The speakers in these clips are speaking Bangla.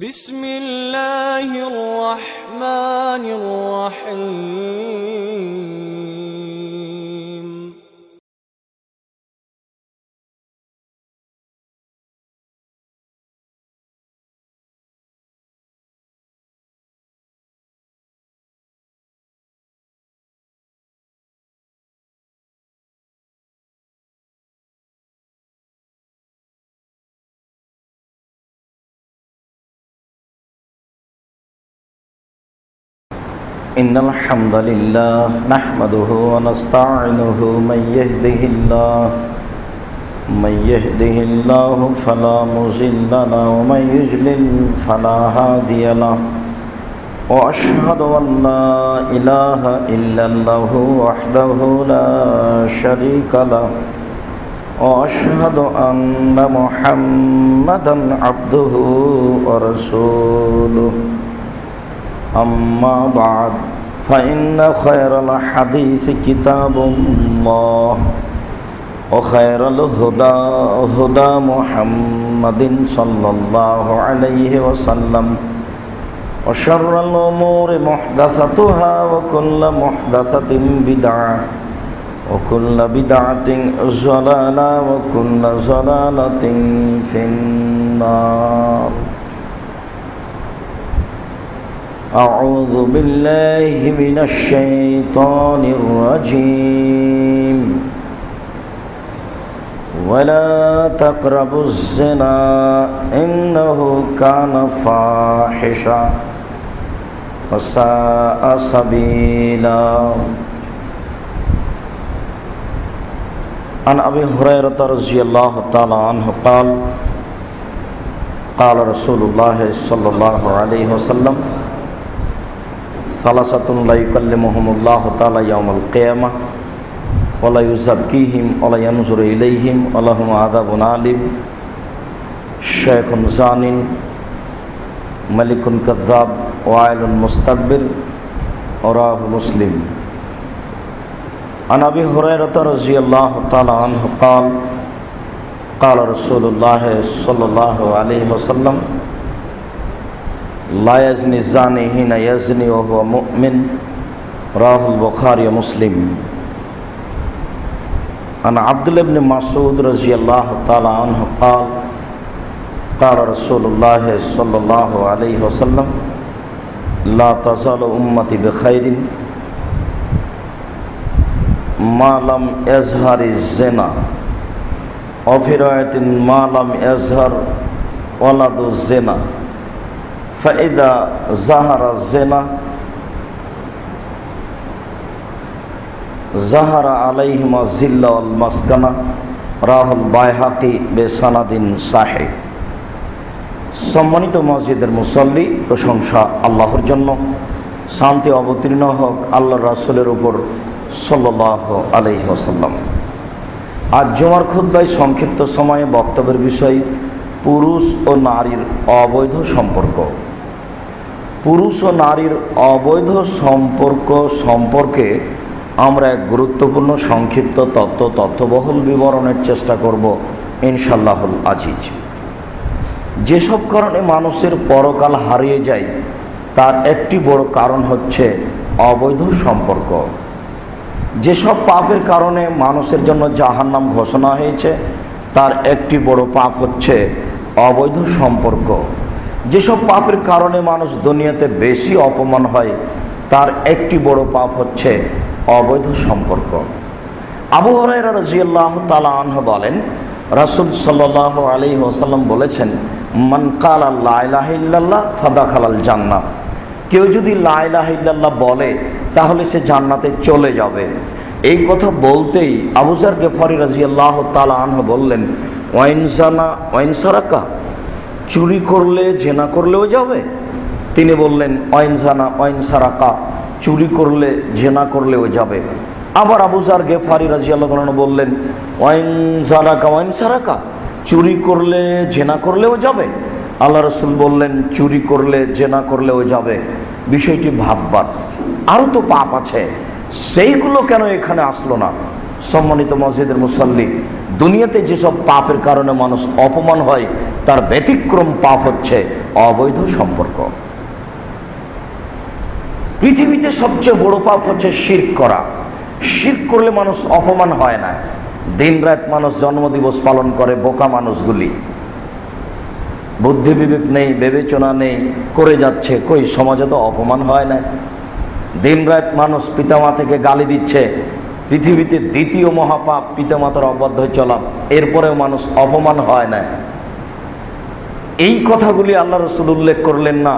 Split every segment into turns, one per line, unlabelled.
بسم الله الرحمن الرحيم
إن الحمد لله نحمده ونستعينه من يهده الله فلا مضل له ومن يضلل فلا هادي له وأشهد أن لا إله إلا الله وحده لا شريك له وأشهد أن محمدا عبده ورسوله أما بعد فإن خير الحديث كتاب الله وخير الهدى هدى محمد صلى الله عليه وسلم وشر الأمور محدثاتها وكل محدثة بدعة وكل بدعة ضلالة وكل ضلالة في النار. أعوذ بالله من الشيطان الرجيم ولا تقربوا الزنا إنه كان فاحشا وساء سبيلا. عن أبي هريرة رضي الله تعالى عنه قال قال رسول الله صلى الله عليه وسلم ثلاثة لا يكلمهم الله تعالى يوم القيامة ولا يزكيهم ولا ينظر إليهم ولهم عذاب أليم شيخ زان ملك كذاب وعيل مستكبر رواه مسلم. عن أبي هريرة رضي الله تعالى عنه قال قال رسول الله صلى الله عليه وسلم لا يزني الزاني حين يزني وهو مؤمن رواه البخاري ومسلم. عن عبد الله بن مسعود رضي الله تعالى عنه قال قال رسول الله صلى الله عليه وسلم لا تزال أمتي بخير ما لم يظهر الزنا وفي رواية ما لم يظهر ولد الزنا فإذا ظهر الزنا ظهر عليهم الذل والمسكنة رواه البيهقي بسند صحيح. সম্মানিত মসজিদের মুসল্লি, প্রশংসা আল্লাহর জন্য, শান্তি অবতীর্ণ হোক আল্লাহর রাসূলের উপর সাল্লাল্লাহু আলাইহি ওয়াসাল্লাম। আজ জুমার খুতবায় সংক্ষিপ্ত সময়ে বক্তব্যের বিষয় পুরুষ ও নারীর অবৈধ সম্পর্ক। পুরুষ ও নারীর অবৈধ সম্পর্ক সম্পর্কে আমরা এক গুরুত্বপূর্ণ সংক্ষিপ্ত তথ্যবহুল বিবরণের চেষ্টা করব ইনশাআল্লাহুল আজিজ। যেসব কারণে মানুষের পরকাল হারিয়ে যায় তার একটি বড় কারণ হচ্ছে অবৈধ সম্পর্ক। যেসব পাপের কারণে মানুষের জন্য জাহান্নাম ঘোষণা হয়েছে তার একটি বড় পাপ হচ্ছে অবৈধ সম্পর্ক। যেসব পাপের কারণে মানুষ দুনিয়াতে বেশি অপমান হয় তার একটি বড় পাপ হচ্ছে অবৈধ সম্পর্ক। আবু হুরায়রা রাদিয়াল্লাহু তাআলা আনহু বলেন, রাসূল সাল্লাল্লাহু আলাইহি ওয়াসাল্লাম বলেছেন, মান ক্বালা লা ইলাহা ইল্লাল্লাহ ফাদাখালাল জান্নাহ, কেউ যদি লা ইলাহা ইল্লাল্লাহ বলে তাহলে সে জান্নাতে চলে যাবে। এই কথা বলতেই আবু যার গিফারী রাদিয়াল্লাহু তাআলা আনহু বললেন, ওয়াইন জানা ওয়াইন সারাকা, চুরি করলে জেনা করলেও যাবে? তিনি বললেন, ওয়াইন জানা ওয়াইন সারাকা, চুরি করলে জেনা করলেও যাবে। আবার আবু যার গিফারী রাদিয়াল্লাহু আনহু বললেন, ওয়াইন জানাকা ওয়াইন সারাকা, চুরি করলে জেনা করলেও যাবে? আল্লাহ রাসূল বললেন, চুরি করলে জেনা করলেও যাবে। বিষয়টি ভাববার। আরও তো পাপ আছে, সেইগুলো কেন এখানে আসলো না? সম্মানিত মসজিদের মুসল্লি, দুনিয়াতে যেসব পাপের কারণে মানুষ অপমান হয় তার ব্যতিক্রম পাপ হচ্ছে অবৈধ সম্পর্ক। পৃথিবীতে সবচেয়ে বড় পাপ হচ্ছে শিরক করা। শিরক করলে মানুষ অপমান হয় না। দিনরাত মানুষ জন্মদিবস পালন করে, বোকা মানুষগুলি, বুদ্ধি বিবেক নেই, বিবেচনা নেই, করে যাচ্ছে, কই সমাজে তো অপমান হয় না। দিনরাত মানুষ পিতামাতাকে গালি দিচ্ছে, পৃথিবীতে দ্বিতীয় মহাপাপ পিতামাতার অবাধ্য চলা, এরপরেও মানুষ অপমান হয় না। এই কথাগুলি আল্লাহ রাসূল উল্লেখ করলেন না।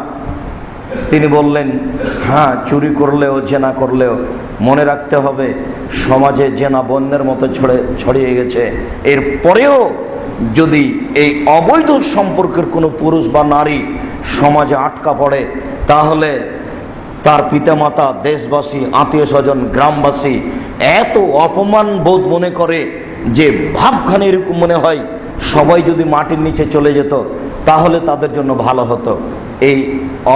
তিনি বললেন, হ্যাঁ, চুরি করলেও জেনা করলেও মনে রাখতে হবে সমাজে জেনা বন্যের মতো ছড়িয়ে গেছে। এরপরেও যদি এই অবৈধ সম্পর্কের কোনো পুরুষ বা নারী সমাজে আটকা পড়ে, তাহলে তার পিতামাতা, দেশবাসী, আত্মীয় স্বজন, গ্রামবাসী এত অপমান বোধ মনে করে যে ভাবখানে এরকম মনে হয় সবাই যদি মাটির নিচে চলে যেত তাহলে তাদের জন্য ভালো হতো। এই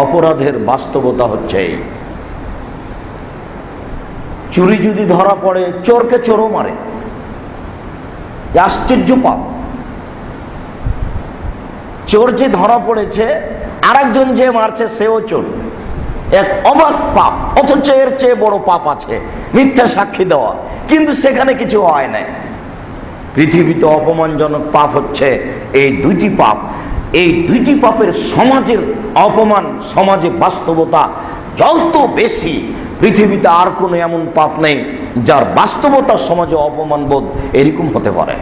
অপরাধের বাস্তবতা হচ্ছে এই। চুরি যদি ধরা পড়ে, চোরকে চোরও মারে, আশ্চর্য পাপ। চোর যে ধরা পড়েছে, আরেকজন যে মারছে সেও চোর, এক অবাক পাপ। অথচ এর চেয়ে বড় পাপ আছে, মিথ্যা সাক্ষী দেওয়া, কিন্তু সেখানে কিছু হয় না। পৃথিবীতে অপমানজনক পাপ হচ্ছে এই দুইটি পাপ। এই দুইটি পাপের সমাজের অপমান, সমাজে বাস্তবতা যত বেশি, পৃথিবীতে আর কোনো এমন পাপ নেই যার বাস্তবতা সমাজে অপমান বোধ এরকম হতে পারে।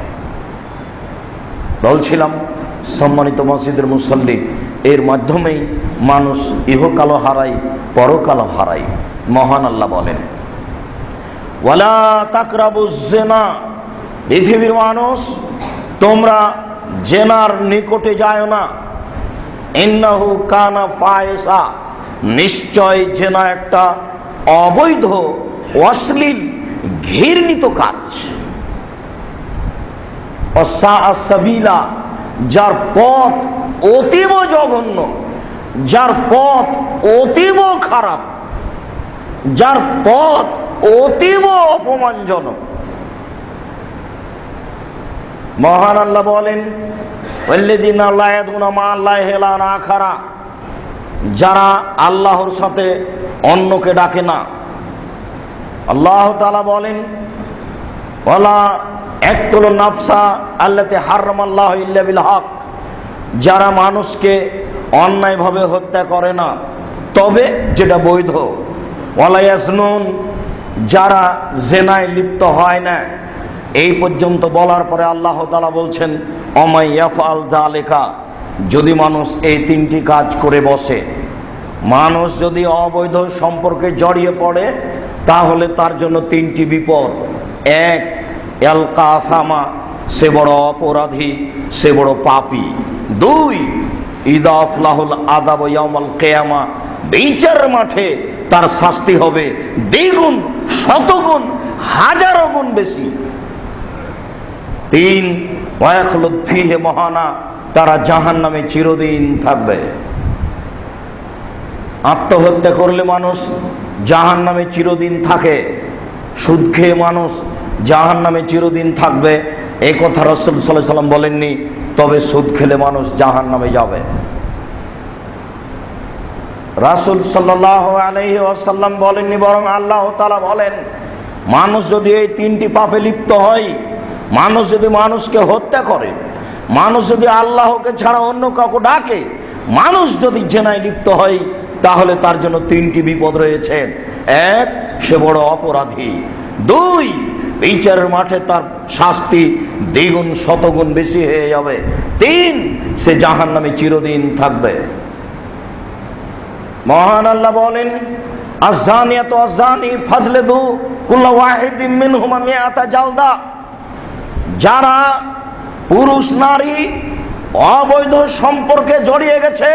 বলছিলাম, সম্মানিত মসজিদের মুসল্লি, এর মাধ্যমেই মানুষ ইহকালও হারায়, পরকালও হারায়। মহান আল্লাহ বলেন, ওয়ালা তাকরাবুজ জিনা, পৃথিবীর মানুষ তোমরা জেনার নিকটে যায় না। ইন্নাহু কানা ফাহিশা, নিশ্চয় জেনা একটা অবৈধ, অশ্লীল, ঘৃণিত কাজ। ওয়াসাআ সাবিলা, যার পথ অতীব জঘন্য, যার পথ অতীব খারাপ, যার পথ অতীব অপমানজনক। মহান আল্লাহ বলেন, ওয়াল্লাযীনা লা ইয়াদউনা মা আল্লাহি ইলাহান আখারা, যারা আল্লাহর সাথে অন্যকে ডাকে না। আল্লাহ তাআলা বলেন, ওয়ালা ইয়াকতুলুন নাফসা আল্লাতী হারামাল্লাহু ইল্লা বিল হক, যারা মানুষকে অন্যায়ভাবে হত্যা করে না, তবে যেটা বৈধ। ওয়ালা ইয়াজনুন, যারা জেনায় লিপ্ত হয় না। এই পর্যন্ত বলার পরে আল্লাহ তাআলা বলছেন, অমাই ইয়াফআল যালিকা, যদি মানুষ এই তিনটি কাজ করে বসে, মানুষ যদি অবৈধ সম্পর্কে জড়িয়ে পড়ে, তাহলে তার জন্য তিনটি বিপদ। এক, ইয়ালকা আসামা, সে বড় অপরাধী, সে বড় পাপী। দুই, ইযাফ লাহুল আযাব ইয়াউমাল কিয়ামা, বিচার মাঠে তার শাস্তি হবে দ্বিগুণ, শতগুণ, হাজারো গুণ বেশি। তিন, ওয়ায়াখলুদ ফীহি মুহানা, তারা জাহান্নামে চিরদিন থাকবে। আত্মহত্যা করলে মানুষ জাহান্নামে চিরদিন থাকে, সুদ খেয়ে মানুষ জাহান্নামে চিরদিন থাকবে, এই কথা রাসূল সাল্লাল্লাহু আলাইহি ওয়াসাল্লাম বলেননি, তবে সুদ খেলে মানুষ জাহান্নামে যাবে। রাসূল সাল্লাল্লাহু আলাইহি ওয়াসাল্লাম বলেননি, বরং আল্লাহ তাআলা বলেন, মানুষ যদি এই তিনটি পাপে লিপ্ত হয়, মানুষ যদি মানুষকে হত্যা করে, মানুষ যদি আল্লাহকে ছাড়া অন্য কাউকে ডাকে, মানুষ যদি জেনায় লিপ্ত হয়, তাহলে তার জন্য তিনটি বিপদ রয়েছে। এক, সে বড় অপরাধী। দুই, বিচারের মাঠে তার শাস্তি দ্বিগুণ শতগুণ বেশি হয়ে যাবে। তিন, সে জাহান্নামে চিরদিন থাকবে। মহান আল্লাহ বলেন, আয-যানিয়াতু ওয়াজ-যানি ফাজলিদু কুল্লা ওয়াহিদিম মিনহুমা মিআতা জালদা, যারা পুরুষ নারী অবৈধ সম্পর্কে জড়িয়ে গেছে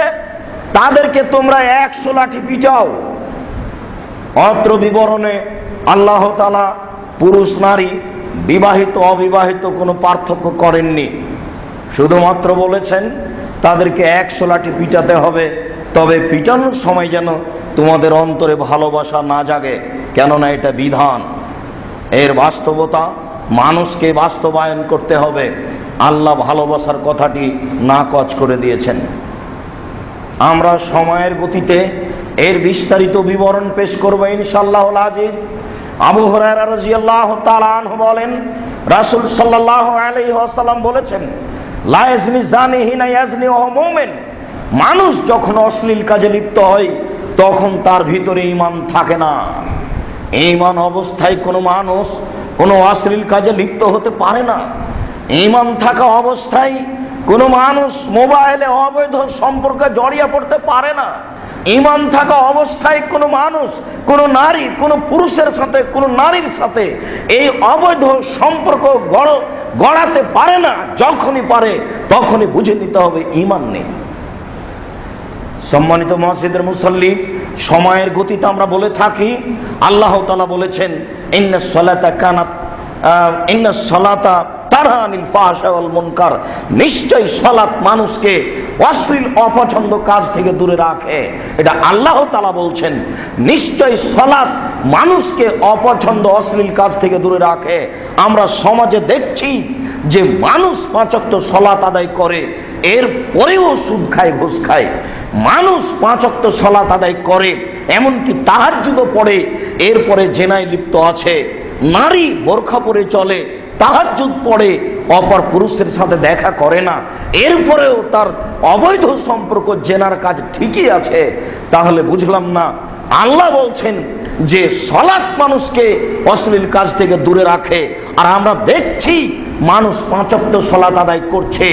তাদেরকে তোমরা 100 লাঠি পিটাও। অত্র বিবরণে আল্লাহ তাআলা পুরুষ নারী, বিবাহিত অবিবাহিত কোনো পার্থক্য করেননি, শুধুমাত্র বলেছেন তাদেরকে 100 লাঠি পিটাতে হবে। তবে পিটানোর সময় যেন তোমাদের অন্তরে ভালোবাসা না জাগে, কেননা এটা বিধান। এর বাস্তবতা মানুষকে বাস্তবায়ন করতে হবে। আল্লাহ ভালোবাসার কথাটি নাকচ করে দিয়েছেন। আমরা সময়ের গতিতে এর বিস্তারিত বিবরণ পেশ করব ইনশাআল্লাহুল আজিজ। আবু হুরায়রা রাদিয়াল্লাহু তাআলা আনহু বলেন, রাসূল সাল্লাল্লাহু আলাইহি ওয়াসাল্লাম বলেছেন, লা ইয়াজনি জানি হিনা ইয়াজনি ওয়া হুয়া মুমিন। মানুষ যখন অশ্লীল কাজে লিপ্ত হয় তখন তার ভিতরে ঈমান থাকে না। ঈমান অবস্থায় কোনো মানুষ কোনো অশ্লীল কাজে লিপ্ত হতে পারে না। ঈমান থাকা অবস্থায় কোনো মানুষ মোবাইলে অবৈধ সম্পর্কে জড়িয়ে পড়তে পারে না। ঈমান থাকা অবস্থায় কোনো মানুষ, কোনো নারী, কোনো পুরুষের সাথে, কোনো নারীর সাথে এই অবৈধ সম্পর্ক গড়াতে পারে না। যখনই পারে তখনই বুঝে নিতে হবে ঈমান নেই। সম্মানিত মসজিদের মুসল্লি, সময়ের গতিতে আমরা বলে থাকি, আল্লাহ তাআলা বলেছেন, ইন্নাস সালাতা তানহা আনিল ফাহশা ওয়াল মুনকার। নিশ্চয়ই সালাত মানুষকে অশ্লীল অপছন্দ কাজ থেকে দূরে রাখে। এটা আল্লাহ তাআলা বলছেন। নিশ্চয়ই সালাত মানুষকে অপছন্দ অশ্লীল কাজ থেকে দূরে রাখে। আমরা সমাজে দেখছি যে মানুষ 5 ওয়াক্ত সালাত আদায় করে, এর পরেও সুদ খায়, ঘুষ খায়। মানুষ 5 ওয়াক্ত সালাত আদায় করে, এমনকি তাহাজ্জুদও পড়ে, এরপরে জেনায় লিপ্ত আছে। নারী বোরখা পরে চলে, তাহাজ্জুদ পড়ে, অপর পুরুষের সাথে দেখা করে না, এরপরেও তার অবৈধ সম্পর্ক জেনার কাজ ঠিকই আছে। তাহলে বুঝলাম না, আল্লাহ বলছেন যে সালাত মানুষকে অশ্লীল কাজ থেকে দূরে রাখে, আর আমরা দেখছি মানুষ 5 ওয়াক্ত সালাত আদায় করছে,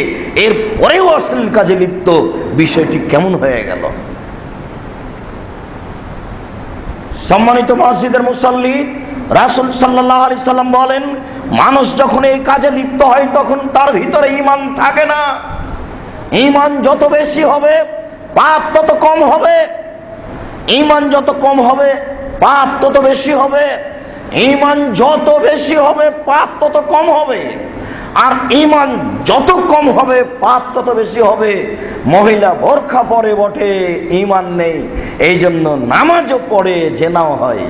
এরপরেও অশ্লীল কাজে লিপ্ত। বিষয়টি কেমন হয়ে গেল? সম্মানিত মসজিদের মুসল্লি, রাসূল সাল্লাল্লাহু আলাইহি সাল্লাম বলেন, মানুষ যখন এই কাজে লিপ্ত হয় তখন তার ভিতরে ঈমান থাকে না। ঈমান যত বেশি হবে পাপ তত কম হবে। ঈমান যত কম হবে পাপ তত বেশি হবে। ঈমান যত বেশি হবে পাপ তত কম হবে। আর ঈমান যত কম হবে পাপ তত বেশি হবে। মহিলা বোরখা পরে বটে, ঈমান নেই, এই জন্য নামাজও পড়ে, জেনাও হয়,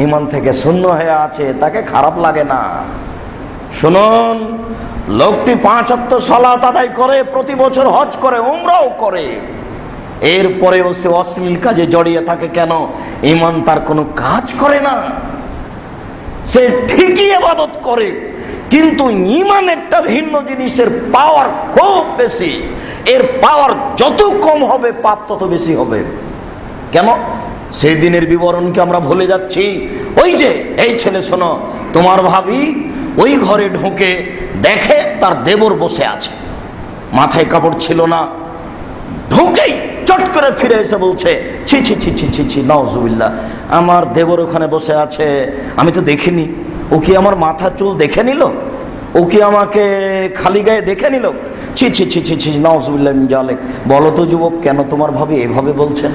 ঈমান থেকে শূন্য হয়ে আছে, তাকে খারাপ লাগে না। শুনুন, লোকটি 5 ওয়াক্ত সালাত আদায় করে, প্রতি বছর হজ করে, উমরাও করে, এরপরেও সে অশ্লীল কাজে জড়িয়ে থাকে কেন? ঈমান তার কোনো কাজ করে না। সে ঠিকই ইবাদত করে, কিন্তু ঈমান একটা ভিন্ন জিনিসের পাওয়ার খুব বেশি। এর পাওয়ার যত কম হবে পাপ তত বেশি হবে। কেন? সেই দিনের বিবরণকে আমরা ভুলে যাচ্ছি। ওই যে এই ছেলে, শোনো, তোমার ভাবি ওই ঘরে ঢুকে দেখে তার দেবর বসে আছে, মাথায় কাপড় ছিল না, ঢুকেই চট করে ফিরে এসে বলছে, ছি ছি ছি ছি ছি ছি, নাউজুবিল্লাহ, আমার দেবর ওখানে বসে আছে, আমি তো দেখিনি। ও কি আমার মাথা চুল দেখে নিল? ও কি আমাকে খালি গায়ে দেখে নিল? ছি ছি ছি ছি ছি, নাউজুবিল্লাহ মিন যালিক। বলো তো যুবক, কেন তোমার ভাবি এভাবে বলছেন?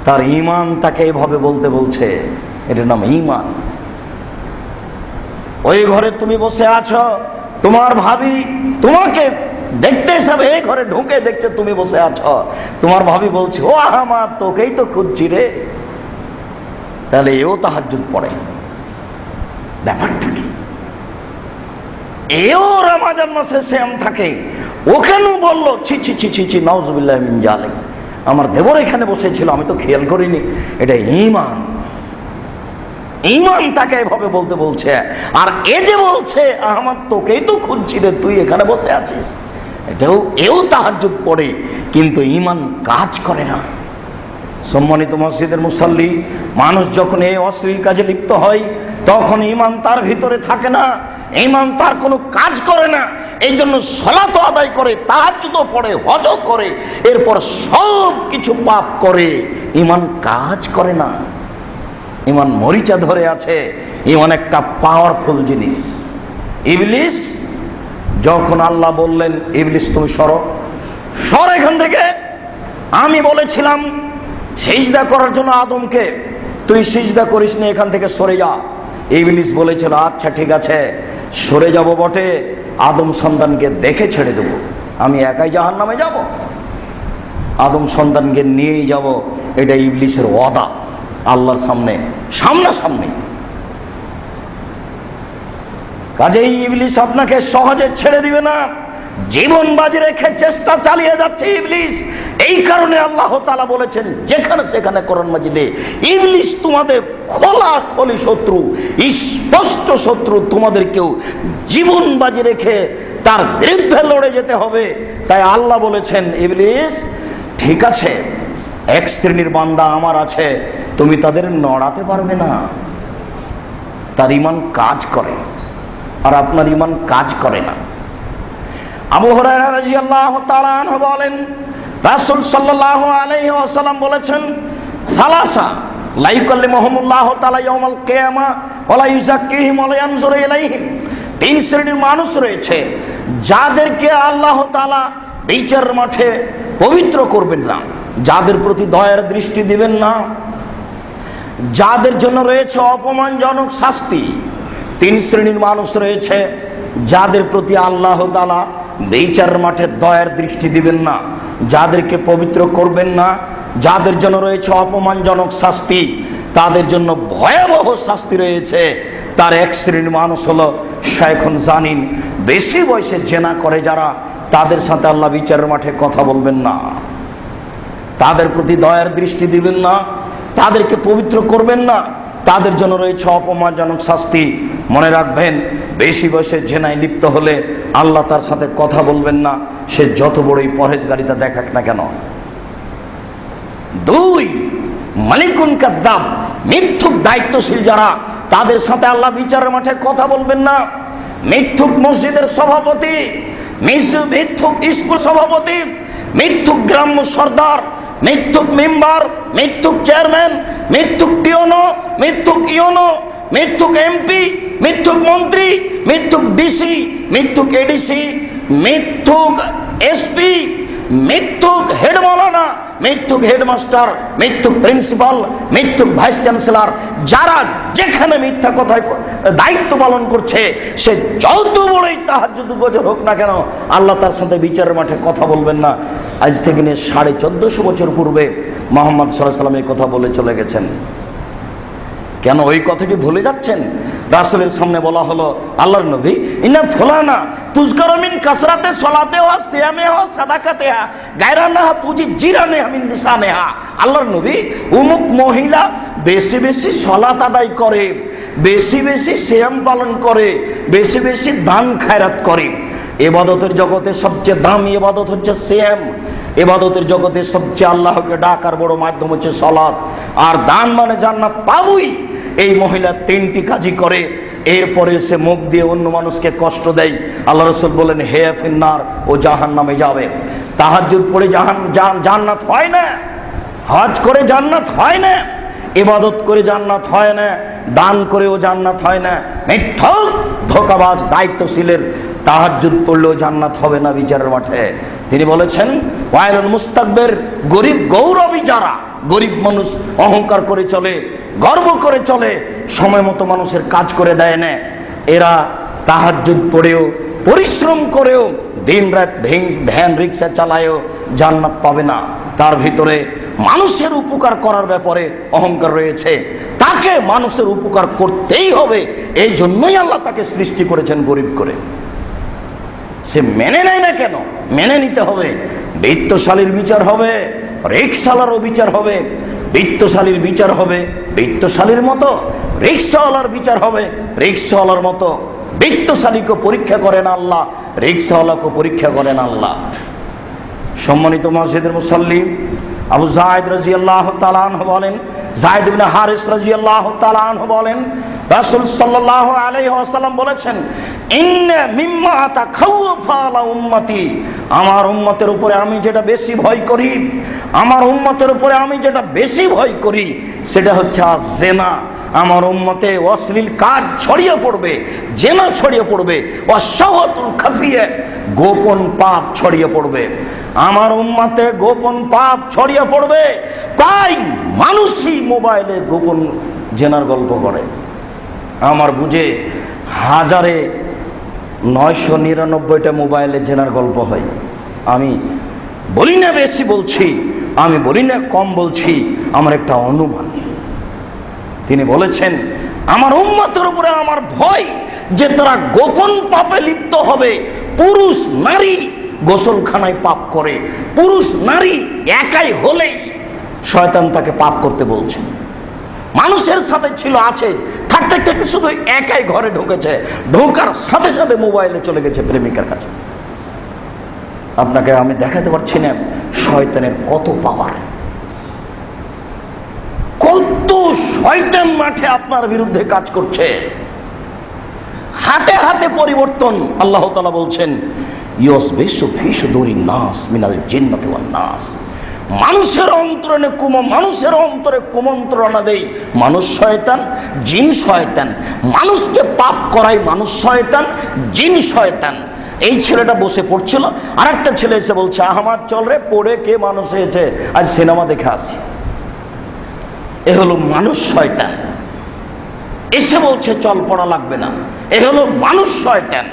তার ঈমান তাকে এভাবে বলতে বলছে, এটার নাম ঈমান। ওই ঘরে তুমি বসে আছো, তোমার ভাবি তোমাকে দেখতে হিসাবে এই ঘরে ঢুকে দেখছে তুমি বসে আছো, তোমার ভাবি বলছে, ও আমার তোকেই তো খুঁজছি রে। তাহলে এও তাহাজ্জুদ পড়ে, ব্যাপারটা কি? এও রমজান মাসে সিয়াম থাকে, ওখানেও বললো ছি ছি ছি ছি ছি, নাউজুবিল্লাহ মিন যালিক, আমার দেবর এখানে বসেছিল, আমি তো খেয়াল করিনি। এটা ঈমান। ঈমান তাকে এভাবে বলতে বলছে। আর এ যে বলছে, আমার তোকেই তো খুঁজছি রে, তুই এখানে বসে আছিস, এও তাহাজ্জুদ পড়ে, কিন্তু ঈমান কাজ করে না। সম্মানিত মসজিদের মুসল্লি, মানুষ যখন এই অশ্লীল কাজে লিপ্ত হয় তখন ঈমান তার ভিতরে থাকে না, ঈমান তার কোনো কাজ করে না। এই জন্য সালাত আদায় করে, তাহাজ্জুদও পড়ে, হজও করে, এরপর সব কিছু পাপ করে, ঈমান কাজ করে না। ঈমান মরিচা ধরে আছে। ঈমান একটা পাওয়ারফুল জিনিস। ইবলিস যখন আল্লাহ বললেন, ইবলিস তুমি সর এখান থেকে, আমি বলেছিলাম সিজদা করার জন্য আদমকে, তুই সিজদা করিস না, এখান থেকে সরে যা। ইবলিস বলেছিল, আচ্ছা ঠিক আছে, সরে যাব বটে, আদম সন্তানকে দেখে ছেড়ে দেব, আমি একাই জাহান্নামে যাব, আদম সন্তানকে নিয়েই যাব। এটা ইবলিসের ওয়াদা আল্লাহর সামনে, সামনাসামনি। কাজেই ইবলিস আপনাকে সহজে ছেড়ে দিবে না, জীবন বাজি রেখে চেষ্টা চালিয়ে যাচ্ছে ইবলিস। এই কারণে আল্লাহ তাআলা বলেছেন যেখানে সেখানে কোরআন মাজিদে, ইবলিস তোমাদের খোলাখলি শত্রু, স্পষ্ট শত্রু। তোমাদেরকেও জীবন বাজি রেখে তার বিরুদ্ধে লড়ে যেতে হবে। তাই আল্লাহ বলেছেন, ইবলিস ঠিক আছে, এক শ্রেণীর বান্দা আমার আছে, তুমি তাদের নড়াতে পারবে না। তার ঈমান কাজ করে আর আপনার ঈমান কাজ করে না। আবু হুরায়রা রাদিয়াল্লাহু তাআলা আনহু বলেন, রাসূল সাল্লাল্লাহু আলাইহি ওয়াসাল্লাম বলেছেন, সালাসা লা ইউকাল্লিমুহুমুল্লাহু তাআলা ইয়াউমাল কিয়ামা ওয়া লা ইউযাক্কিহিম ওয়া লা ইয়ানজুরু ইলাইহিম। তিন শ্রেণীর মানুষ রয়েছে যাদেরকে আল্লাহ তাআলা বিচারের মাঠে পবিত্র করবেন না, যাদের প্রতি দয়ার দৃষ্টি দিবেন না, যাদের জন্য রয়েছে অপমানজনক শাস্তি। তিন শ্রেণীর মানুষ রয়েছে যাদের প্রতি আল্লাহ তাআলা বিচারের মাঠে দয়ার দৃষ্টি দিবেন না, যাদেরকে পবিত্র করবেন না, যাদের জন্য রয়েছে অপমানজনক শাস্তি, তাদের জন্য ভয়াবহ শাস্তি রয়েছে। তার এক শ্রেণীর মানুষ হলো শায়খুন জানিন, বেশি বয়সে জেনা করে যারা, তাদের সাথে আল্লাহ বিচারের মাঠে কথা বলবেন না, তাদের প্রতি দয়ার দৃষ্টি দিবেন না, তাদেরকে পবিত্র করবেন না, তাদের জন্য রয়েছে অপমানজনক শাস্তি। মনে রাখবেন, বেশি বয়সে জেনায় লিপ্ত হলে আল্লাহ তার সাথে কথা বলবেন না, সে যত বড়ই পরহেজগারিতা দেখাক না কেন। দুই, মালিকুন কাযযাব, মিথ্যুক দায়িত্বশীল যারা, তাদের সাথে আল্লাহ বিচারের মাঠে কথা বলবেন না। মিথ্যুক মসজিদের সভাপতি, মিথ্যুক স্কুল সভাপতি, মিথ্যুক গ্রাম্য সর্দার, মিথ্যুক মেম্বার, মিথ্যুক চেয়ারম্যান, মিথ্যুক টিওনো, মিথ্যুক ইওনো, মিথ্যুক এমপি, মিথ্যুক মন্ত্রী, মিথ্যুক ডিসি, মিথ্যুক এডিসি, মিথ্যুক এসপি, মিথ্যুক হেড মাওলানা, মিথ্যুক হেডমাস্টার, মিথ্যুক প্রিন্সিপাল, মিথ্যুক ভাইস চ্যান্সেলর, যারা যেখানে মিথ্যা কথায় দায়িত্ব পালন করছে, সে যত বড়ই তাহাজ্জুদ গজর হোক না কেন, আল্লাহ তার সাথে বিচারের মাঠে কথা বলবেন না। আজ থেকে নিয়ে 1450 বছর পূর্বে মুহাম্মদ সাল্লাল্লাহু আলাইহি ওয়াসাল্লাম এই কথা বলে চলে গেছেন। কেন ওই কথাটি ভুলে যাচ্ছেন? রাসূলের সামনে বলা হলো, আল্লাহর নবী, ইন্না ফুলানা তুযকারু মিন কাসরাতে সলাতে ওয়া সিয়ামে ওয়া সাদাকাতিহা গায়রানাহা তুজি জিরানে মিন লিসানেহা। আল্লাহর নবী, অমুক মহিলা বেশি বেশি সালাত আদায় করে, বেশি বেশি সিয়াম পালন করে, বেশি বেশি দান খায়রাত করে। ইবাদতের জগতে সবচেয়ে দামি ইবাদত হচ্ছে সিয়াম। ইবাদতের জগতে সবচেয়ে আল্লাহকে ডাকার বড় মাধ্যম হচ্ছে সালাত। আর দান মানে জান্নাত পাবই। এই মহিলা 3টি কাজই করে, এরপরে সে মুখ দিয়ে অন্য মানুষকে কষ্ট দেয়। আল্লাহ রাসূল বলেন, হে ফিন্নার, ও জাহান্নামে যাবে। তাহাজ্জুদ পড়ে জান্নাত হয় না, হজ করে জান্নাত হয় না, ইবাদত করে জান্নাত হয় না, দান করেও জান্নাত হয় না। মিথ্যুক ধোঁকাবাজ দায়িত্বশীলের তাহাজ্জুদ পড়লেও জান্নাত হবে না বিচারের মাঠে। তিনি বলেছেন, ওয়াইলুল মুস্তাকবির, গরিব গৌরবী যারা, গরিব মানুষ অহংকার করে চলে, গর্ব করে চলে, সময় মতো মানুষের কাজ করে দেয় না, এরা তাহাজ্জুদ পড়েও পরিশ্রম করেও দিন রাত ভ্যান রিক্সা চালায়ও জান্নাত পাবে না। তার ভিতরে মানুষের উপকার করার ব্যাপারে অহংকার রয়েছে, তাকে মানুষের উপকার করতেই হবে। এই জন্যই আল্লাহ তাকে সৃষ্টি করেছেন গরিব করে। সে মেনে নেয় না কেন? মেনে নিতে হবে। বিত্তশালীর বিচার হবে, রিক্সাওয়ালারও বিচার হবে। বিত্তশালীর বিচার হবে বিত্তশালীর মতো, রিক্সাওয়ালার বিচার হবে রিক্সাওয়ালার মতো। বিত্তশালীকে পরীক্ষা করেন আল্লাহ, রিক্সাওয়ালাকে পরীক্ষা করেন আল্লাহ। সম্মানিত মসজিদের মুসাল্লি, আবু যায়েদ রাদিয়াল্লাহু তাআলা আনহু বলেন, যায়েদ ইবনে হারিস রাদিয়াল্লাহু তাআলা আনহু বলেন, রাসূল সাল্লাল্লাহু আলাইহি ওয়াসাল্লাম বলেছেন, ইন্না মিম্মা তাখাওয়াফা আলা উম্মতি, আমার উম্মতের উপরে আমি যেটা বেশি ভয় করি, আমার উম্মতের উপরে আমি যেটা বেশি ভয় করি সেটা হচ্ছে জিনা। আমার উম্মতে অশ্লীল কাজ ছড়িয়ে পড়বে, জিনা ছড়িয়ে পড়বে, ওয়াশাওয়াতুল খাফিয়া, গোপন পাপ ছড়িয়ে পড়বে। আমার উম্মতে গোপন পাপ ছড়িয়ে পড়বে। তাই মানুষই মোবাইলে গোপন জেনার গল্প করে। আমার বুঝে 999টা মোবাইলে জেনার গল্প হয়। আমি বলি না বেশি বলছি, আমি বলি না কম বলছি, আমার একটা অনুমান। তিনি বলেছেন, আমার উম্মতের উপরে আমার ভয়, যে তারা গোপন পাপে লিপ্ত হবে। পুরুষ নারী গোসলখানায় পাপ করে, পুরুষ নারী একাই হলেই শয়তান তাকে পাপ করতে বলছে। মানুষের সাথে ছিল, আছে, থাকতে থাকতে শুধু একাই ঘরে ঢুকেছে, ঢোকার সাথে সাথে মোবাইলে চলে গেছে প্রেমিকার কাছে। আপনাকে আমি দেখাতে পারছি না শয়তানের কত পাওয়ার, কত শয়তান মাঠে আপনার বিরুদ্ধে কাজ করছে। হাতে হাতে পরিবর্তন। আল্লাহ তাআলা বলছেন ইউসবিসু ফি সুদুরিন নাস মিনাল জিন্নাতি ওয়ান নাস, মানুষের অন্তরে কুমন্ত্রণা দেই মানুষ শয়তান, জিন শয়তান। মানুষকে পাপ করায় মানুষ শয়তান, জিন শয়তান। এই ছেলেটা বসে পড়ছিল, আরেকটা ছেলে এসে বলছে আহমাদ চল রে, পড়ে কে মানুষ হয়েছে, আজ সিনেমা দেখে আসি। এ হলো মানুষ শয়তান। এসে বলছে চল, পড়া লাগবে না। এ হলো মানুষ শয়তান।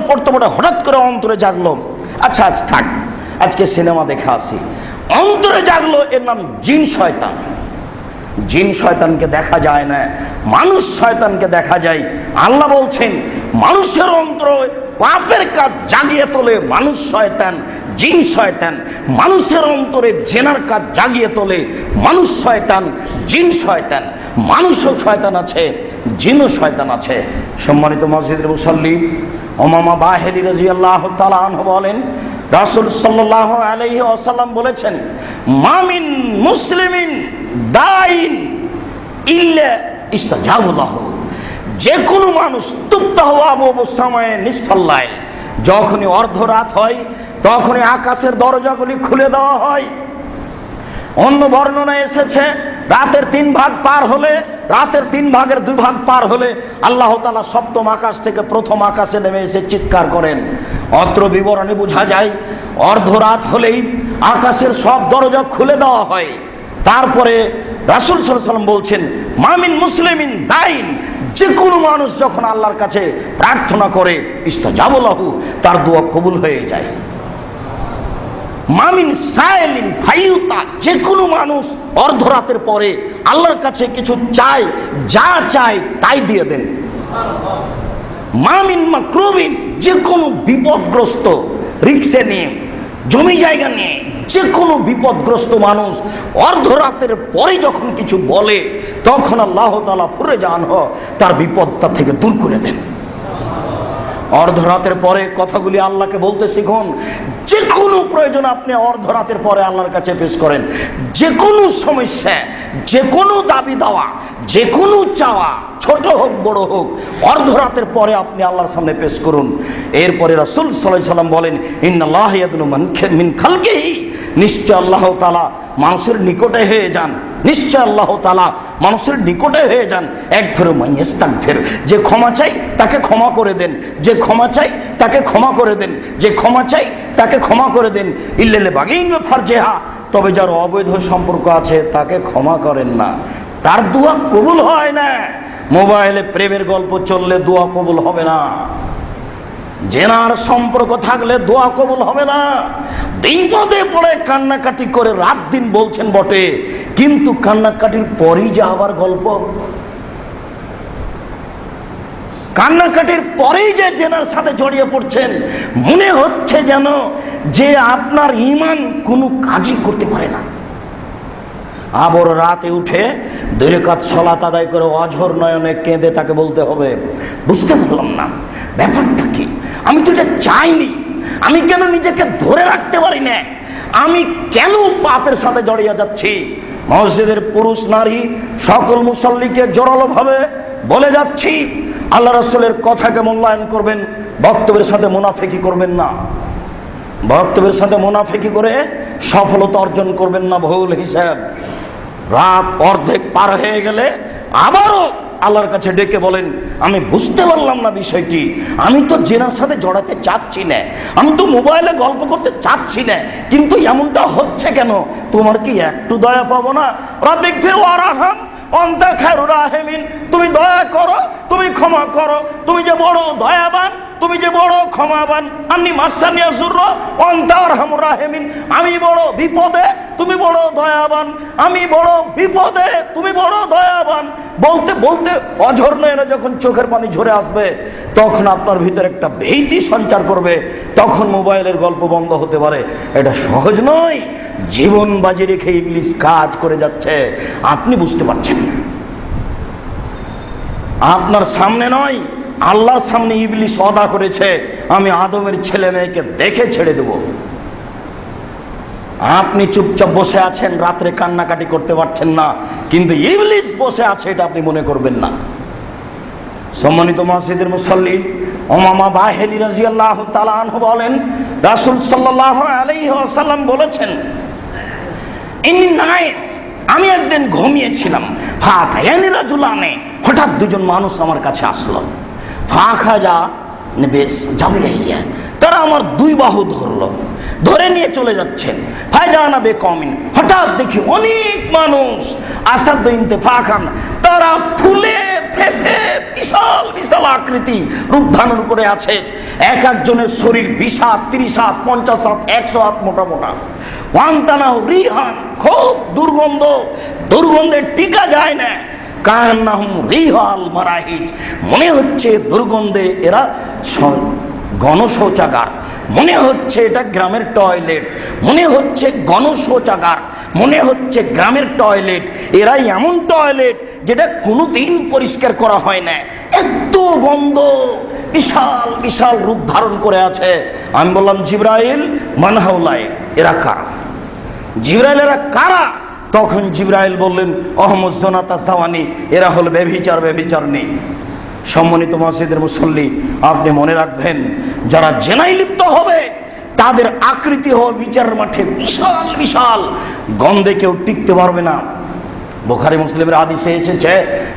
পড়তে পড়ে হঠাৎ করে অন্তরে জাগলো, আচ্ছা আজ থাক, আজকে সিনেমা দেখে আসি। অন্তরে জাগলো, এর নাম জিন শয়তান। জিন শয়তানকে দেখা যায় না, মানুষ শয়তানকে দেখা যায়। আল্লাহ বলছেন মানুষের অন্তরে পাপের কাজ জাগিয়ে তোলে মানুষ শয়তান, জিন শয়তান। মানুষের অন্তরে জেনার কাজ জাগিয়ে তোলে মানুষ শয়তান, জিন শয়তান। মানুষও শয়তান আছে, জিনও শয়তান আছে। সম্মানিত মসজিদের মুসল্লি, উমামা বাহিলী রাদিয়াল্লাহু তাআলা আনহু বলেন রাসূল সাল্লাল্লাহু আলাইহি ওয়াসাল্লাম বলেছেন মামিন মুসলিমিন দাইন ইল্লা ইস্তাজাবু লাহু, যে কোনো মানুষ তুপ্তাহু আবু সামায়ে নিসফাল লাইল, যখনই অর্ধরাত হয় তখনই আকাশের দরজাগুলি খুলে দেওয়া হয়। অন্য বর্ণনায় এসেছে রাতের 3 ভাগ পার হলে, রাতের 3 ভাগের 2 ভাগ পার হলে আল্লাহ তাআলা সপ্তম আকাশ থেকে প্রথম আকাশে নেমে এসে চিৎকার করেন। অত্র বিবরণে বোঝা যায় অর্ধরাত হলেই আকাশের সব দরজা খুলে দেওয়া হয়। তারপরে রাসূল সাল্লাল্লাহু আলাইহি ওয়াসাল্লাম বলছেন মামিন মুসলিমিন দাইন, যে কোনো মানুষ যখন আল্লাহর কাছে প্রার্থনা করে ইস্তাজাবু লাহু, তার দোয়া কবুল হয়ে যায়। মামিন সাইলিন ফায়ুতা, যে কোনো মানুষ অর্ধরাতের পরে আল্লাহর কাছে কিছু চায়, যা চায় তাই দিয়ে দেন। মামিন মাকরুবিন, যে কোনো বিপদগ্রস্ত, রিক্সে নিয়ে, জমি জায়গা নিয়ে যে কোনো বিপদগ্রস্ত মানুষ অর্ধরাতের পরে যখন কিছু বলে তখন আল্লাহ তাআলা ফুরজান তার বিপদটা থেকে দূর করে দেন। অর্ধরাতের পরে কথাগুলি আল্লাহকে বলতে শিখুন। যে কোনো প্রয়োজন আপনি অর্ধরাতের পরে আল্লাহর কাছে পেশ করেন। যে কোনো সমস্যা, যে কোনো দাবি দেওয়া, যে কোনো চাওয়া, ছোট হোক বড় হোক, অর্ধরাতের পরে আপনি আল্লাহর সামনে পেশ করুন। এরপরে রাসূল সাল্লাল্লাহু আলাইহি ওয়াসাল্লাম বলেন ইন্নাল্লাহা ইয়াদনু মিন খালকিহি, নিশ্চয় আল্লাহ তাআলা মানুষের নিকটে হয়ে যান, নিশ্চয় আল্লাহ তাআলা মানুষের নিকটে হয়ে যান। একবারে মাইয়াস্তাগফির, যে ক্ষমা চাই তাকে ক্ষমা করে দেন, যে ক্ষমা চাই তাকে ক্ষমা করে দেন, যে ক্ষমা চাই তাকে ক্ষমা করে দেন। ইল্লাল বাগিন ফারজেহা, তবে যার অবৈধ সম্পর্ক আছে তাকে ক্ষমা করেন না, তার দোয়া কবুল হয় না। মোবাইলে প্রেমের গল্প চললে দোয়া কবুল হবে না, জেনার সম্পর্ক থাকলে দোয়া কবুল হবে না। বিপদে পড়ে কান্নাকাটি করে রাত দিন বলছেন বটে, কিন্তু কান্নাকাটির পরেই যে আবার গল্প, কান্নাকাটির পরেই যে জেনার সাথে জড়িয়ে পড়ছেন, মনে হচ্ছে যেন যে আপনার ঈমান কোনো কাজই করতে পারে না। আবার রাতে উঠে 2 রাকাত সালাত আদায় করে অঝর নয়নে কেঁদে তাকে বলতে হবে বুঝতে পারলাম না ব্যাপারটা কি, আমি তো এটা চাইনি, আমি কেন নিজেকে ধরে রাখতে পারি না, আমি কেন পাপের সাথে জড়িয়ে যাচ্ছি। মসজিদের পুরুষ নারী সকল মুসল্লিকে জোরালোভাবে বলে যাচ্ছি, আল্লাহ রাসূলের কথাকে মূল্যায়ন করবেন, বক্তব্যের সাথে মুনাফিকি করবেন না, বক্তব্যের সাথে মুনাফিকি করে সফলতা অর্জন করবেন না, ভুল হিসাব। রাত অর্ধেক পার হয়ে গেলে আবারও আল্লাহর কাছে ডেকে বলেন আমি বুঝতে পারলাম না বিষয়টি, আমি তো জেনার সাথে জড়াতে চাচ্ছি না, আমি তো মোবাইলে গল্প করতে চাচ্ছি না, কিন্তু এমনটা হচ্ছে কেন, তোমার কি একটু দয়া পাবো না? রাব্বিগফির ওয়ারহাম আনতা খায়রুর রাহিমিন, তুমি দয়া করো, তুমি ক্ষমা করো, তুমি যে বড় দয়াবান, তুমি যে বড় ক্ষমাবান, আন্নি মাসানিয়া যুররা ওয়া আনতা আরহামুর রাহিমিন, আমি বড় বিপদে তুমি বড় দয়াবান, আমি বড় বিপদে তুমি বড় দয়াবান। বলতে বলতে অঝর নয়নে যখন চোখের পানি ঝরে আসবে, তখন আপনার ভিতরে একটা ভীতি সঞ্চার করবে, তখন মোবাইলের গল্প বন্ধ হতে পারে। এটা সহজ নয়, জীবন বাজি রেখে ইবলিস কাজ করে যাচ্ছে, আপনি বুঝতে পারছেন। আপনার সামনে নয়, আল্লাহর সামনে ইবলিস ওয়াদা করেছে, আমি আদমের ছেলে মেয়েকে দেখে ছেড়ে দেব। আপনি চুপচাপ বসে আছেন, রাত্রে কান্নাকাটি করতে পারছেন না, কিন্তু ইবলিস বসে আছে, এটা আপনি মনে করবেন না। সম্মানিত মসজিদের মুসল্লি, উমামা বাহিলি রাদিয়াল্লাহু তাআলা আনহু বলেন, রাসূল সাল্লাল্লাহু আলাইহি ওয়াসাল্লাম বলেছেন, ইন্নী নাইম, আমি একদিন ঘুমিয়েছিলাম, ফাতায়ানি রাজুলানে, হঠাৎ দুজন মানুষ আমার কাছে আসলো, ফাখাজা বেশ জাবিয়া, তারা আমার দুই বাহু ধরলো, ধরে নিয়ে চলে যাচ্ছেন। ফায়জানা বে কমিন, হঠাৎ দেখি অনেক মানুষ, আসাদ ইনতিফাখান, তারা ফুলে ফেফে বিশাল বিশাল আকৃতি রূপ ধারণ করে আছে। এক একজনের শরীর 20 হাত, 30 হাত, 50 হাত, 100 হাত মোটা মোটা। ওয়ান্তানাও রিহান, খুব দুর্গন্ধ, দুর্গন্ধে টিকা যায় না। কান্নাহুম রিহাল মারাহিজ, মনে হচ্ছে দুর্গন্ধে এরা গণশৌচাগার, মনে হচ্ছে এটা গ্রামের টয়লেট, মনে হচ্ছে গণশৌচাগার, মনে হচ্ছে গ্রামের টয়লেট। এরাই এমন টয়লেট যেটা কোনোদিন পরিষ্কার করা হয় না, এত গন্ধ, বিশাল বিশাল রূপ ধারণ করে আছে। আমি বললাম, জিবরাইল মানহাউলাই, এরা কারা? জিবরাইল এরা কারা? তখন জিবরাইল বললেন, অহমদ জোনাতা জাওয়ানি, এরা হল ব্যভিচার, ব্যভিচারণী। সম্মানিত মসজিদের মুসল্লি, আপনি মনে রাখবেন, যারা জেনায় লিপ্ত হবে তাদের আকৃতি হবে বিচার মাঠে বিশাল বিশাল, গন্ধে কেউ টিকতে পারবে না। বুখারী মুসলিমের হাদিসে এসেছে,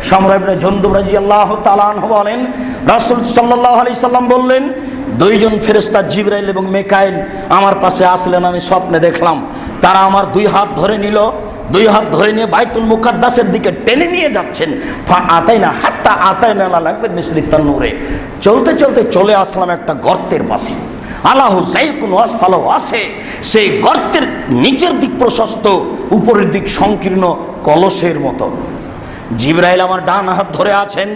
সামরা ইবনে জুনদুব রাদিয়াল্লাহু তাআলা আনহু বলেন, রাসূল সাল্লাল্লাহু আলাইহি সাল্লাম বললেন, দুইজন ফেরেশতা জিবরাইল এবং মিকাইল আমার পাশে আসলেন, আমি স্বপ্নে দেখলাম। তারা আমার দুই হাত ধরে নিল, দুই হাত ধরে নিয়ে বাইতুল মুকাদ্দাসের দিকে টেনে নিয়ে যাচ্ছেন। আতাইনা হাত্তা আতাইনা লা লাগবে মিসলি তান্নুরে, চলতে চলতে চলে আসলাম একটা গর্তের পাশে। আল্লাহু যাইকুন ওয়াসফালু আছে, সেই গর্তের নিচের দিক প্রশস্ত, উপরের দিক সংকীর্ণ কলসের মতো। জিবরাইল আমার ডান হাত ধরে আছেন,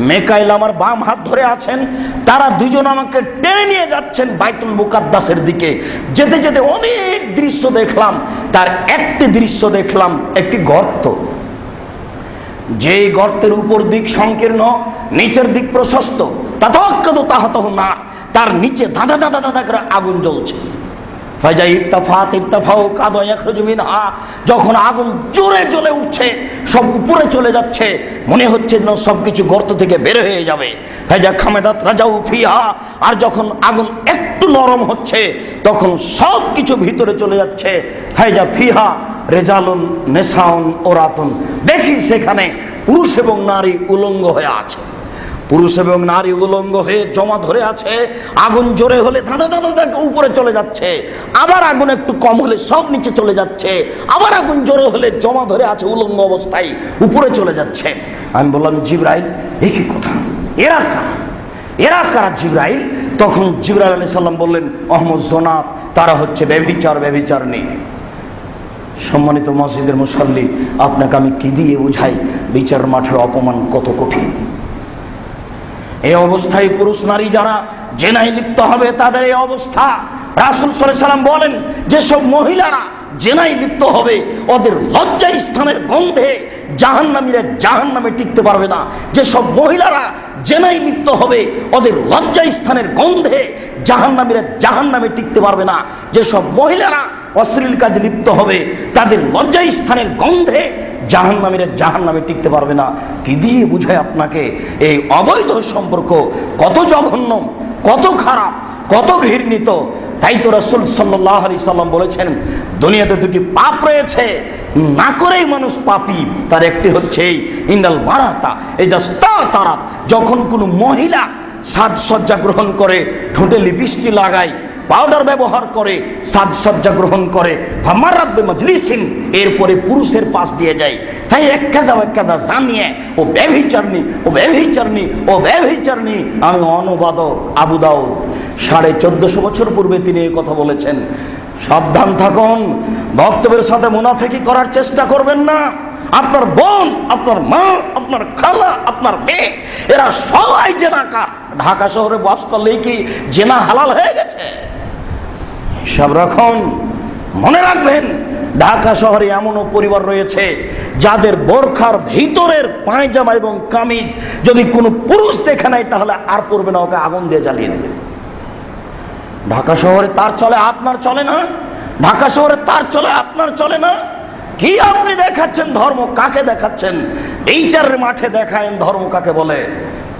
মিকাইল আমার বাম হাত ধরে আছেন। তারা দুজন আমাকে টেনে নিয়ে যাচ্ছেন বাইতুল মুকাদ্দাসের দিকে। যেতে যেতে অনেক দৃশ্য দেখলাম, তার একটি দৃশ্য দেখলাম, একটি গর্ত, যেই গর্তের উপর দিক সংকীর্ণ, নিচের দিক প্রশস্ত, তাতাক্কাদু তাহতাহু নার, তার নিচে দাদা দাদা দাদা করে আগুন জ্বলছে। ফাজা ইরতাফাত ইরতাফাউ কাদা ইয়াখরুজু মিনহা, যখন আগুন জোরে জ্বলে উঠছে, সব উপরে চলে যাচ্ছে, মনে হচ্ছে যেন সবকিছু গর্ত থেকে বের হয়ে যাবে। ফাজা খামেদাত রাজাউ ফিহা, আর যখন আগুন একটু নরম হচ্ছে, তখন সব কিছু ভিতরে চলে যাচ্ছে। ফাজা ফিহা রেজালুন নেসাউন ওরাতুন, দেখি সেখানে পুরুষ এবং নারী উলঙ্গ হয়ে আছে, পুরুষ এবং নারী উলঙ্গ হয়ে জমা ধরে আছে। আগুন জোরে হলে ধাঁধা ধাঁধা উপরে চলে যাচ্ছে, আবার আগুন একটু কম হলে সব নিচে চলে যাচ্ছে, আবার আগুন জোরে হলে জমা ধরে আছে উলঙ্গ অবস্থায় উপরে চলে যাচ্ছে। আমি বললাম, জিবরাইল এ কি কথা, এরা কারা, এরা কারা জিবরাইল? তখন জিবরাইল আলাইহিস সালাম বললেন, অহমদ জোনাত, তারা হচ্ছে ব্যভিচার, ব্যভিচারণী। সম্মানিত মসজিদের মুসল্লি, আপনাকে আমি কি দিয়ে বুঝাই বিচার মাঠের অপমান কত কঠিন। এই অবস্থায় পুরুষ নারী যারা জেনায় লিপ্ত হবে তাদের এই অবস্থা। রাসূল সাল্লাল্লাহু আলাইহি ওয়াসাল্লাম বলেন, যেসব মহিলারা জেনায় লিপ্ত হবে ওদের লজ্জা স্থানের গন্ধে জাহান্নামীরা জাহান্নামে টিকতে পারবে না। যেসব মহিলারা জেনায় লিপ্ত হবে ওদের লজ্জা স্থানের গন্ধে জাহান্নামীরা জাহান্নামে টিকতে পারবে না। যেসব মহিলারা অশ্লীল কাজে লিপ্ত হবে তাদের লজ্জা স্থানের গন্ধে জাহান্নামীরা জাহান্নামে টিকতে পারবে না। কি দিয়ে বুঝায় আপনাকে এই অবৈধ সম্পর্ক কত জঘন্য, কত খারাপ, কত ঘৃণিত। তাই তো রাসূল সাল্লাল্লাহু আলাইহি সাল্লাম বলেছেন, দুনিয়াতে দুটি পাপ রয়েছে, না করেই মানুষ পাপী। তার একটি হচ্ছে ইন্দাল মারাতা, এই তারাত, যখন কোনো মহিলা সাজসজ্জা গ্রহণ করে, ঠোঁটে লিপস্টিক লাগায়, পাউডার ব্যবহার করে, সাজসজ্জা গ্রহণ করে, ফামারাত বিমাজলিসিন, এরপরে পুরুষের পাশ দিয়ে যায়, তাই একটা জানিয়ে ও ব্যভিচারণী, ও ব্যভিচারণী, ও ব্যভিচারণী। আমি অনুবাদক আবু দাউদ 1450 বছর পূর্বে তিনি এই কথা বলেছেন। সাবধান থাকুন, বক্তব্যের সাথে মুনাফিকি করার চেষ্টা করবেন না। আপনার বোন, আপনার মা, আপনার খালা, আপনার মেয়ে, এরা সবাই জেনাকার। ঢাকা শহরে বাস করলেই কি জেনা হালাল হয়ে গেছে? হিসাব রাখুন, মনে রাখবেন, ঢাকা শহরে এমনও পরিবার রয়েছে যাদের বোরখার ভিতরের পায়জামা এবং কামিজ যদি কোনো পুরুষ দেখে নাই তাহলে আর পরবে না, ওকে আগুন দিয়ে জ্বালিয়ে দেবে। ঢাকা শহরে তার চলে, আপনার চলে না? ঢাকা শহরে তার চলে, আপনার চলে না? কি আপনি দেখাচ্ছেন ধর্ম? কাকে দেখাচ্ছেন? বিচারের মাঠে দেখায়েন ধর্ম কাকে বলে।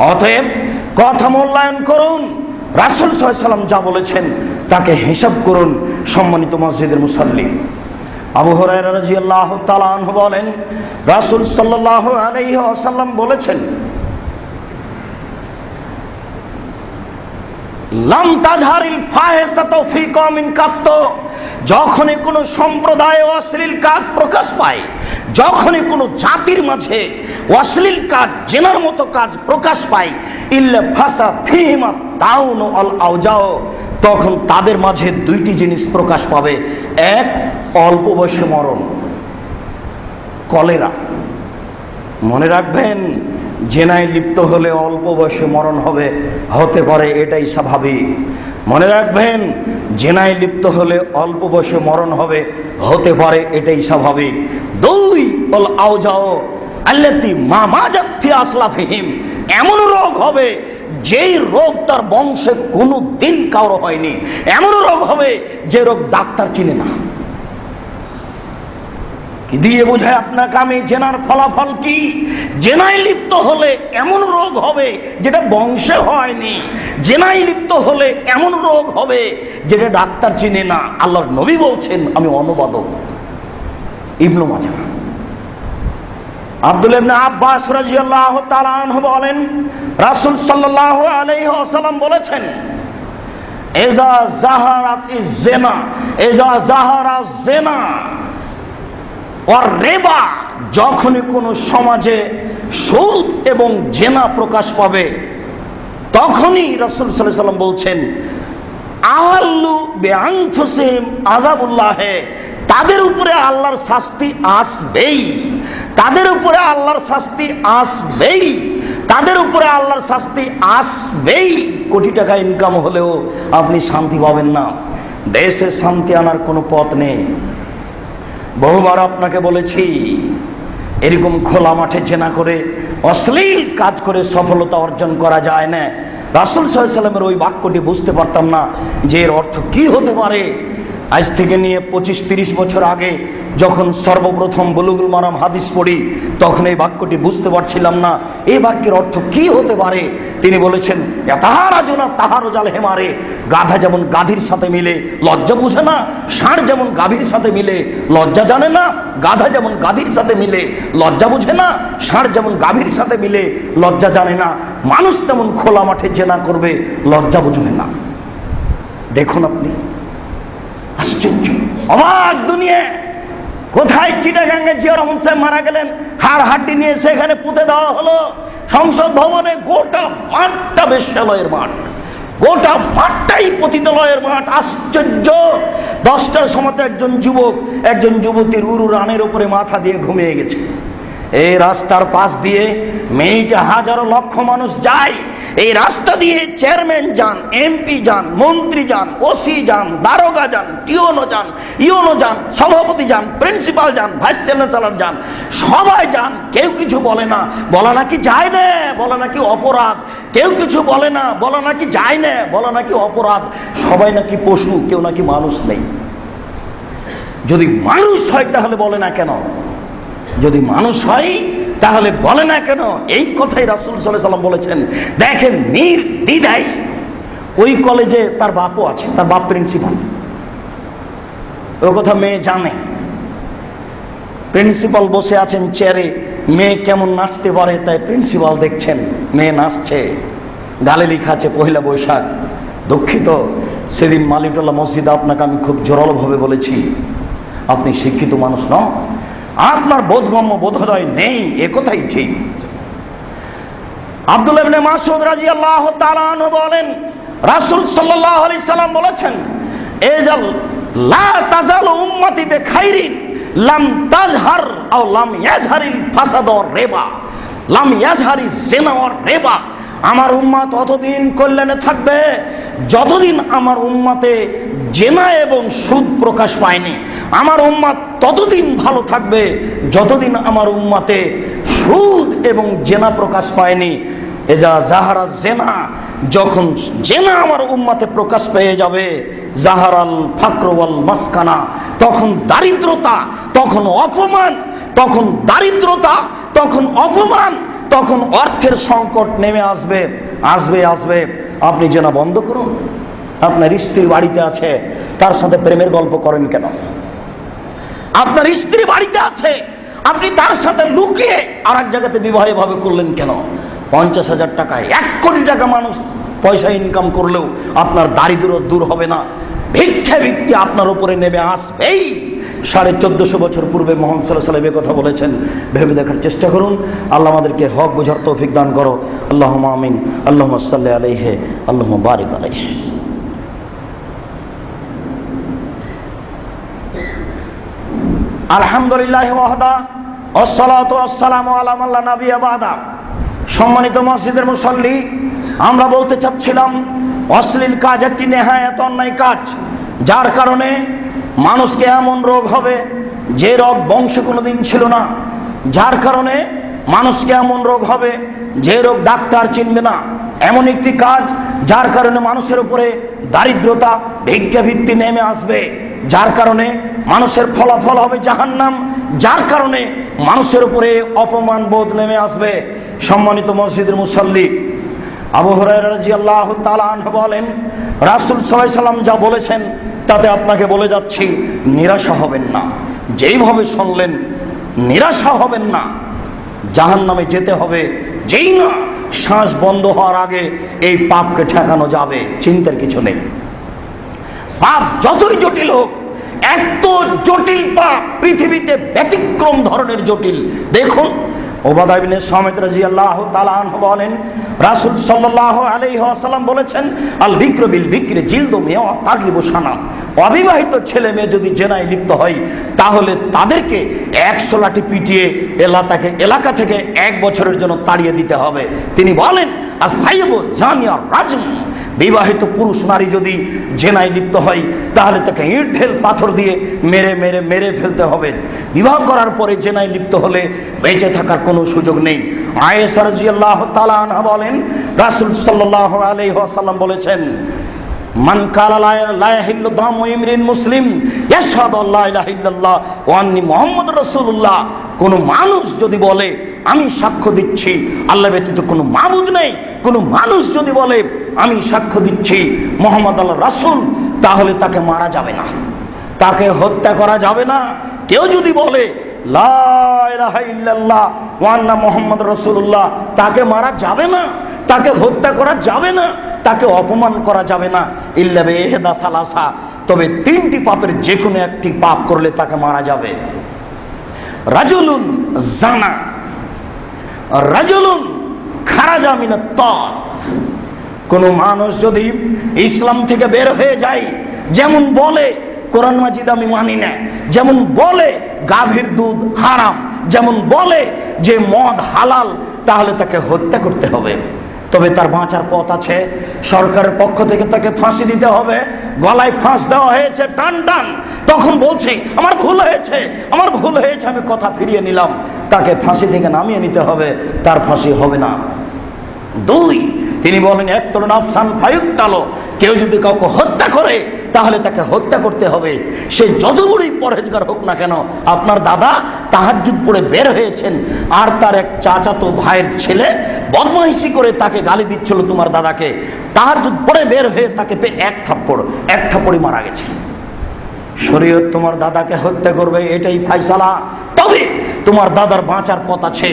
অতএব কথা মূল্যায়ন করুন, রাসূল সাল্লাল্লাহু আলাইহি ওয়াসাল্লাম যা বলেছেন তাকে হিসাব করুন। সম্মানিত মসজিদের মুসাল্লি, আবু হুরায়রা রাদিয়াল্লাহু তাআলা আনহু বলেন, রাসূল সাল্লাল্লাহু আলাইহি ওয়াসাল্লাম বলেছেন, লাম তাজহারিল ফাহিশাতু ফী কওমিন কাত্ত, যখনই কোনো সম্প্রদায়ে অশ্লীল কাজ প্রকাশ পায়, যখনই কোনো জাতির মাঝে অশ্লীল কাজ, জেনার মতো কাজ প্রকাশ পায়, ইল্লা ফাসা ফীহিমা তাউন আল আওজাও, তখন তাদের মাঝে দুইটি জিনিস প্রকাশ পাবে। এক, অল্প বয়সে মরণ, কলেরা। মনে রাখবেন, জেনায় লিপ্ত হলে অল্প বয়সে মরণ হবে, হতে পারে এটাই স্বাভাবিক। মনে রাখবেন, জেনায় লিপ্ত হলে অল্প বয়সে মরণ হবে, হতে পারে এটাই স্বাভাবিক। দুই, অল আওজাও আল্লাতী মা মাজাত ফি আসলাফিহিম, এমন রোগ হবে যেই রোগ তার বংশে কোনো দিন কারো হয়নি, এমন রোগ হবে যে রোগ ডাক্তার চিনে না। কি দিয়ে বোঝায় আপনাকে আমি জেনার ফলাফল কি? জেনায় লিপ্ত হলে এমন রোগ হবে যেটা বংশে হয়নি, জেনায় লিপ্ত হলে এমন রোগ হবে যেটা ডাক্তার চিনে না। আল্লাহর নবী বলছেন, আমি অনুবাদক ইবনে মাজাহ। আব্দুল্লাহ ইবনে আব্বাস রাদিয়াল্লাহু তাআলা আনহু বলেন, রাসূল সাল্লাল্লাহু আলাইহি ওয়াসাল্লাম বলেছেন, ইজা যাহারাতিজ জিনা, ইজা যাহারা জিনা ওয়ার রিবা, যখনই কোনো সমাজে সুদ এবং জেনা প্রকাশ পাবে, তখনই রাসূল সাল্লাল্লাহু আলাইহি ওয়াসাল্লাম বলছেন, আহাল্লু বিআনফুসিহিম আযাবুল্লাহ, তাদের উপরে আল্লাহর শাস্তি আসবেই, তাদের উপরে আল্লাহর শাস্তি আসবেই, তাদের উপরে আল্লাহর শাস্তি আসবেই। কোটি টাকা ইনকাম হলেও আপনি শান্তি পাবেন না, দেশে শান্তি আনার কোনো পথ নেই। বহুবার আপনাকে বলেছি, এরকম খোলা মাঠে জেনা করে, অশ্লীল কাজ করে সফলতা অর্জন করা যায় না। রাসূল সাল্লাল্লাহু আলাইহি ওয়াসাল্লামের ওই বাক্যটি বুঝতে পারতাম না যে এর অর্থ কি হতে পারে। আজ থেকে নিয়ে 25-30 বছর আগে যখন সর্বপ্রথম বুলুগুল মারাম হাদিস পড়ি, তখন এই বাক্যটি বুঝতে পারছিলাম না এই বাক্যের অর্থ কি হতে পারে। তিনি বলেছেন, তাহারাজুনা তাহারুজাল হেমারে, গাধা যেমন গাধীর সাথে মিলে লজ্জা বুঝে না, ষাঁড় যেমন গাভীর সাথে মিলে লজ্জা জানে না, গাধা যেমন গাধীর সাথে মিলে লজ্জা বুঝে না, ষাঁড় যেমন গাভীর সাথে মিলে লজ্জা জানে না, মানুষ তেমন খোলা মাঠে জেনা করবে, লজ্জা বুঝবে না। দেখুন আপনি, আশ্চর্য, অবাক দুনিয়া। কোথায় চিটাগাঙ্গে জিয়া রহমান সাহেব মারা গেলেন, হাড় হাড্ডি নিয়ে সেখানে পুঁতে দেওয়া হলো। সংসদ ভবনে গোটা মাঠটা বেশ্যালয়ের মাঠ, গোটা মাঠটাই পতিতালয়ের মাঠ। আশ্চর্য, 10টার সময় একজন যুবতীর উরু রানের উপরে মাথা দিয়ে ঘুমিয়ে গেছে। এই রাস্তার পাশ দিয়ে মেয়েটা হাজারো লক্ষ মানুষ যায়। এই রাস্তা দিয়ে চেয়ারম্যান যান, এমপি যান, মন্ত্রী যান, ওসি যান, দারোগা যান, টিওনো যান, ইওনো যান, সভাপতি যান, প্রিন্সিপাল যান, ভাইস চ্যান্সেলর যান, সবাই যান। কেউ কিছু বলে না, বলা নাকি যায় না, বলা নাকি অপরাধ। কেউ কিছু বলে না, বলা নাকি যায় না, বলা নাকি অপরাধ। সবাই নাকি পশু, কেউ নাকি মানুষ নেই। যদি মানুষ হয় তাহলে বলে না কেন? যদি মানুষ হয় তাহলে বলে না কেন? এই কথাই রাসূল সাল্লাল্লাহু আলাইহি ওয়াসাল্লাম বলেছেন। দেখেন, নির্দ্বিধায়, ওই কলেজে তার বাপও আছে, তার বাপ প্রিন্সিপাল, ওই কথা মেয়ে জানে। প্রিন্সিপাল বসে আছেন চেয়ারে, মেয়ে কেমন নাচতে পারে তাই প্রিন্সিপাল দেখছেন, মেয়ে নাচছে, গালে লেখা আছে 1 বৈশাখ। দুঃখিত, সেদিন মালিটোলা মসজিদে আপনাকে আমি খুব জোরালোভাবে বলেছি, আপনি শিক্ষিত মানুষ নন, আপনার বোধগম্য বোধোদয় নেই, একথাই ঠিক। আব্দুল্লাহ ইবনে মাসউদ রাদিয়াল্লাহু তাআলা আনহু বলেন, রাসূল সাল্লাল্লাহু আলাইহি সাল্লাম বলেছেন, এজাল লা তাজালু উম্মতি বিখাইরিন লাম তাজহার আও লাম ইয়াজহারিল ফাসাদ ওয়ার রিবা লাম ইয়াজহারিজ জিনা ওয়ার রিবা। আমার উম্মত ততদিন কল্যাণে থাকবে যতদিন আমার উম্মতে জেনা এবং সুদ প্রকাশ পায়নি। আমার উম্মত ততদিন ভালো থাকবে যতদিন আমার উম্মতে সুদ এবং জেনা প্রকাশ পায়নি। এজা জাহারা জেনা, যখন জেনা আমার উম্মতে প্রকাশ পেয়ে যাবে, জাহারাল ফাকর ওয়াল মাসকানা, তখন দারিদ্রতা, তখন অপমান, তখন দারিদ্রতা, তখন অপমান, তখন অর্থের সংকট নেমে আসবে আসবে আসবে। আপনি জেনা বন্ধ করুন। আপনার স্ত্রী বাড়িতে আছে, তার সাথে প্রেমের গল্প করেন কেন? আপনার স্ত্রী বাড়িতে আছে, আপনি তার সাথে লুকিয়ে আর এক জায়গাতে বিবাহভাবে করলেন কেন? 50,000 টাকায় 1 কোটি টাকা মানুষ পয়সা ইনকাম করলেও আপনার দারিদ্র দূর হবে না। ভিক্ষাবৃত্তি আপনার উপরে নেমে আসবেই। 1450 বছর পূর্বে মুহাম্মদ সাল্লাল্লাহু আলাইহি ওয়াসাল্লাম কথা বলেছেন। ভেবে দেখার চেষ্টা করুন। আল্লাহ আমাদেরকে হক বোঝার তৌফিক দান করো। আল্লাহুম্মা আমিন। আল্লাহুম্মা সাল্লি আলাইহি, আল্লাহুম্মা বারিক আলাইহি। আলহামদুলিল্লাহি ওয়াহদা ওয়াসসালাতু ওয়াসসালামু আলা মান লা নাবিয়্যা বা'দা। সম্মানিত মসজিদের মুসল্লি, আমরা বলতে চাচ্ছিলাম অশ্লীল কাজ একটি নেহায়েত অন্যায় কাজ, যার কারণে মানুষকে এমন রোগ হবে যে রোগ বংশে কোনোদিন ছিল না, যার কারণে মানুষকে এমন রোগ হবে যে রোগ ডাক্তার চিনবে না। এমন একটি কাজ যার কারণে মানুষের উপরে দারিদ্রতা, ভিক্ষাবৃত্তি নেমে আসবে, যার কারণে মানুষের ফলাফল হবে জাহান্নাম, যার কারণে মানুষের উপরে অপমান বোধ নেমে আসবে। সম্মানিত মসজিদের মুসল্লি, আবু হুরায়রা রাদিয়াল্লাহু তাআলা আনহু বলেন, রাসূল সাল্লাল্লাহু আলাইহি ওয়াসাল্লাম যা বলেছেন তাতে আপনাকে বলে যাচ্ছি, নিরাশা হবেন না। যেইভাবে শুনলেন, নিরাশা হবেন না। জাহান্নামে যেতে হবে, যেই না শ্বাস বন্ধ হওয়ার আগে এই পাপকে ঠেকানো যাবে, চিন্তার কিছু নেই। পাপ যতই জটিল হোক, এত জটিল পাপ পৃথিবীতে ব্যতিক্রম ধরনের জটিল। দেখুন, উবাদা ইবনে সামিত রাদিয়াল্লাহু তাআলা আনহু বলেন, রাসূল সাল্লাল্লাহু আলাইহি ওয়াসাল্লাম বলেছেন, আল বিক্র বিল বিক্রি জিলদু মিয়া তাগরিবু সানা। অবিবাহিত ছেলে মেয়ে যদি জেনায় লিপ্ত হয়, তাহলে তাদেরকে 100 লাঠি পিটিয়ে এলাকা থেকে 1 বছরের জন্য তাড়িয়ে দিতে হবে। তিনি বলেন, আসাইবু জানিয়া রাজম, বিবাহিত পুরুষ নারী যদি জেনায় লিপ্ত হয়, তাহলে তাকে ইট ঢেল পাথর দিয়ে মেরে মেরে মেরে ফেলতে হবে। বিবাহ করার পরে জেনায় লিপ্ত হলে বেঁচে থাকার কোনো সুযোগ নেই। আয়েশা রাদিয়াল্লাহু তাআলা আনহা বলেন, রাসূল সাল্লাল্লাহু আলাইহি ওয়াসাল্লাম বলেছেন, মান কালা লা ইয়াহিল্লু দামু ইমরিন মুসলিম ইয়াশহাদু আল্লা ইলাহা ইল্লাল্লাহ ওয়া আন্নী মুহাম্মাদুর রাসূলুল্লাহ। কোন মানুষ যদি বলে, আমি সাক্ষ্য দিচ্ছি আল্লাহ ব্যতীত কোনো মাবুদ নেই, কোন মানুষ যদি বলে আমি সাক্ষ্য দিচ্ছি মুহাম্মদ আল্লাহর রাসূল, তাহলে তাকে মারা যাবে না, তাকে হত্যা করা যাবে না। কেউ যদি বলে লা ইলাহা ইল্লাল্লাহ ওয়া আন্না মুহাম্মাদুর রাসূলুল্লাহ, তাকে মারা যাবে না, তাকে হত্যা করা যাবে না, তাকে অপমান করা যাবে না। ইল্লা বিইহদা সালাসা, তবে 3টি পাপের যে কোনো একটি পাপ করলে তাকে মারা যাবে। রাজুলুন জানা, রাজুলুন খারাজা মিনাত তার। কোন মানুষ যদি ইসলাম থেকে বের হয়ে যায়, যেমন বলে কোরআন মাজিদ আমি মানি না, যেমন বলে গাভীর দুধ হারাম, যেমন বলে যে মদ হালাল, তাহলে তাকে হত্যা করতে হবে। তবে তার বাঁচার পথ আছে। সরকারের পক্ষ থেকে তাকে ফাঁসি দিতে হবে। গলায় ফাঁস দেওয়া হয়েছে টান টান, তখন বলছে আমার ভুল হয়েছে, আমার ভুল হয়েছে, আমি কথা ফিরিয়ে নিলাম। তাকে ফাঁসি থেকে নামিয়ে নিতে হবে, তার ফাঁসি হবে না। 2, তিনি বলেন একতর নাফসান ফায়ুক্তালো, কেউ যদি কাউকে হত্যা করে তাহলে তাকে হত্যা করতে হবে, সে যত বড়ই পরহেজগার হোক না কেন। আপনার দাদা তাহাজ্জুদ পড়ে বের হয়েছেন, আর তার এক চাচাতো ভাইয়ের ছেলে বদমাইশি করে তাকে গালি দিচ্ছিল তোমার দাদাকে, তাহাজ্জুদ পড়ে বের হয়ে তাকে এক থাপ্পড়ে মারা গেছে। শরীয়ত তোমার দাদাকে হত্যা করবে, এটাই ফায়সালা। তবে তোমার দাদার বাঁচার পথ আছে।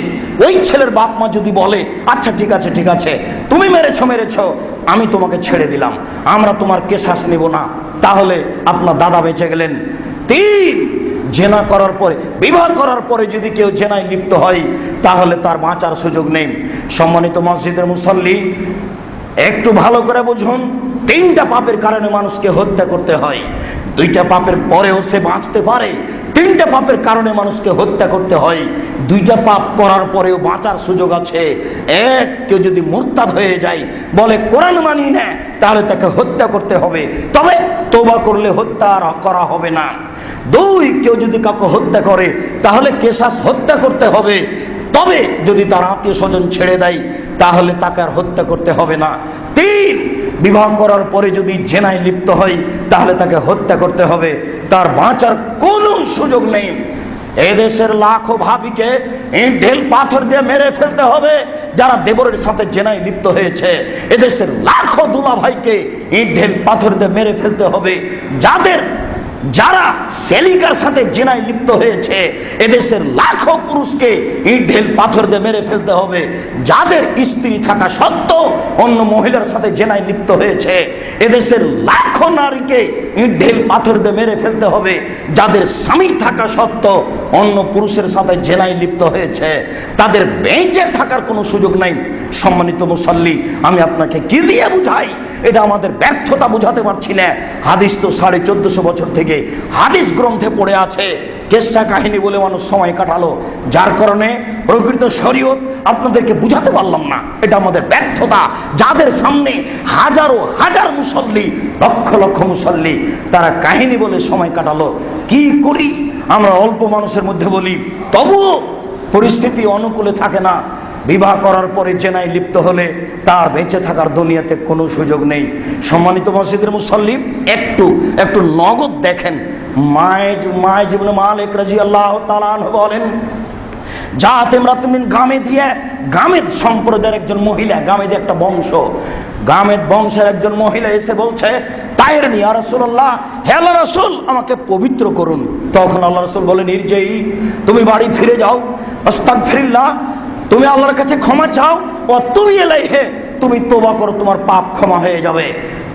ওই ছেলের বাপ মা যদি বলে আচ্ছা ঠিক আছে, তুমি মেরেছো, আমি তোমাকে ছেড়ে দিলাম, আমরা তোমার কেসাস নেব না, তাহলে আপনার দাদা বেঁচে গেলেন। 3, জেনা করার পরে, বিবাহ করার পরে যদি কেউ জেনায় লিপ্ত হয় তাহলে তার বাঁচার সুযোগ নেই। সম্মানিত মসজিদের মুসল্লি, একটু ভালো করে বুঝুন, 3টা পাপের কারণে মানুষকে হত্যা করতে হয়। 2টা পাপের পরেও সে বাঁচতে পারে, 3টা পাপের কারণে মানুষকে হত্যা করতে হয়। 2টা পাপ করার পরেও বাঁচার সুযোগ আছে। এক, কেউ যদি মুরতাদ হয়ে যায়, বলে কোরআন মানি না, তাহলে তাকে হত্যা করতে হবে, তবে তওবা করলে হত্যা আর করা হবে না। 2, কেউ যদি কাউকে হত্যা করে তাহলে কেসাস হত্যা করতে হবে, তবে যদি তার আত্মীয় স্বজন ছেড়ে দেয় তাহলে তাকে আর হত্যা করতে হবে না। 3, বিবাহ করার পরে যদি জেনায় লিপ্ত হয় তাহলে তাকে হত্যা করতে হবে, তার বাঁচার কোনো সুযোগ নেই। এদেশের লাখো ভাবিকে ইট ঢেল পাথর দিয়ে মেরে ফেলতে হবে যারা দেবরের সাথে জেনায় লিপ্ত হয়েছে। এদেশের লাখো দুলা ভাইকে ইট ঢেল পাথর দিয়ে মেরে ফেলতে হবে যারা সেলিকার সাথে জেনায় লিপ্ত হয়েছে। এদেশের লাখো পুরুষকে ইট ঢেল পাথর দিয়ে মেরে ফেলতে হবে যাদের স্ত্রী থাকা সত্ত্বেও অন্য মহিলার সাথে জেনায় লিপ্ত হয়েছে। এদেশের লাখো নারীকে ইট ঢেল পাথর দিয়ে মেরে ফেলতে হবে যাদের স্বামী থাকা সত্ত্বেও অন্য পুরুষের সাথে জেনায় লিপ্ত হয়েছে। তাদের বেঁচে থাকার কোনো সুযোগ নাই। সম্মানিত মুসল্লি, আমি আপনাকে কি দিয়ে বুঝাই? এটা আমাদের ব্যর্থতা বুঝাতে পারছি না। হাদিস তো 1450 বছর থেকে হাদিস গ্রন্থে পড়ে আছে, কেসা কাহিনী বলে মানুষ সময় কাটালো, যার কারণে প্রকৃত শরীয়ত আপনাদেরকে বুঝাতে পারলাম না। এটা আমাদের ব্যর্থতা। যাদের সামনে হাজারো হাজার মুসল্লি, লক্ষ লক্ষ মুসল্লি, তারা কাহিনী বলে সময় কাটালো। কি করি আমরা? অল্প মানুষের মধ্যে বলি, তবুও পরিস্থিতি অনুকূলে থাকে না। বিবাহ করার পরে জেনায় লিপ্ত হলে তার বেঁচে থাকার দুনিয়াতে কোনো সুযোগ নেই। সম্মানিত মসজিদের মুসল্লি, একটু নগদ দেখেন। মায়েজ ইবনে মালিক রাদিয়াল্লাহু তাআলা আনহু বলেন, জাত ইমরাতুন গামেদ সম্প্রদায়ের একজন মহিলা, গামেদ একটা বংশ, গামেদ বংশের একজন মহিলা এসে বলছে, তাইরনি ইয়া রাসূলুল্লাহ, হে আল্লাহর রাসূল, আমাকে পবিত্র করুন। তখন আল্লাহর রাসূল বলেন, ইরজিই, তুমি বাড়ি ফিরে যাও, আস্তাগফিরুল্লাহ, তুমি আল্লাহর কাছে ক্ষমা চাও, ও তুমি ইলাইহি, তুমি তওবা করো, তোমার পাপ ক্ষমা হয়ে যাবে।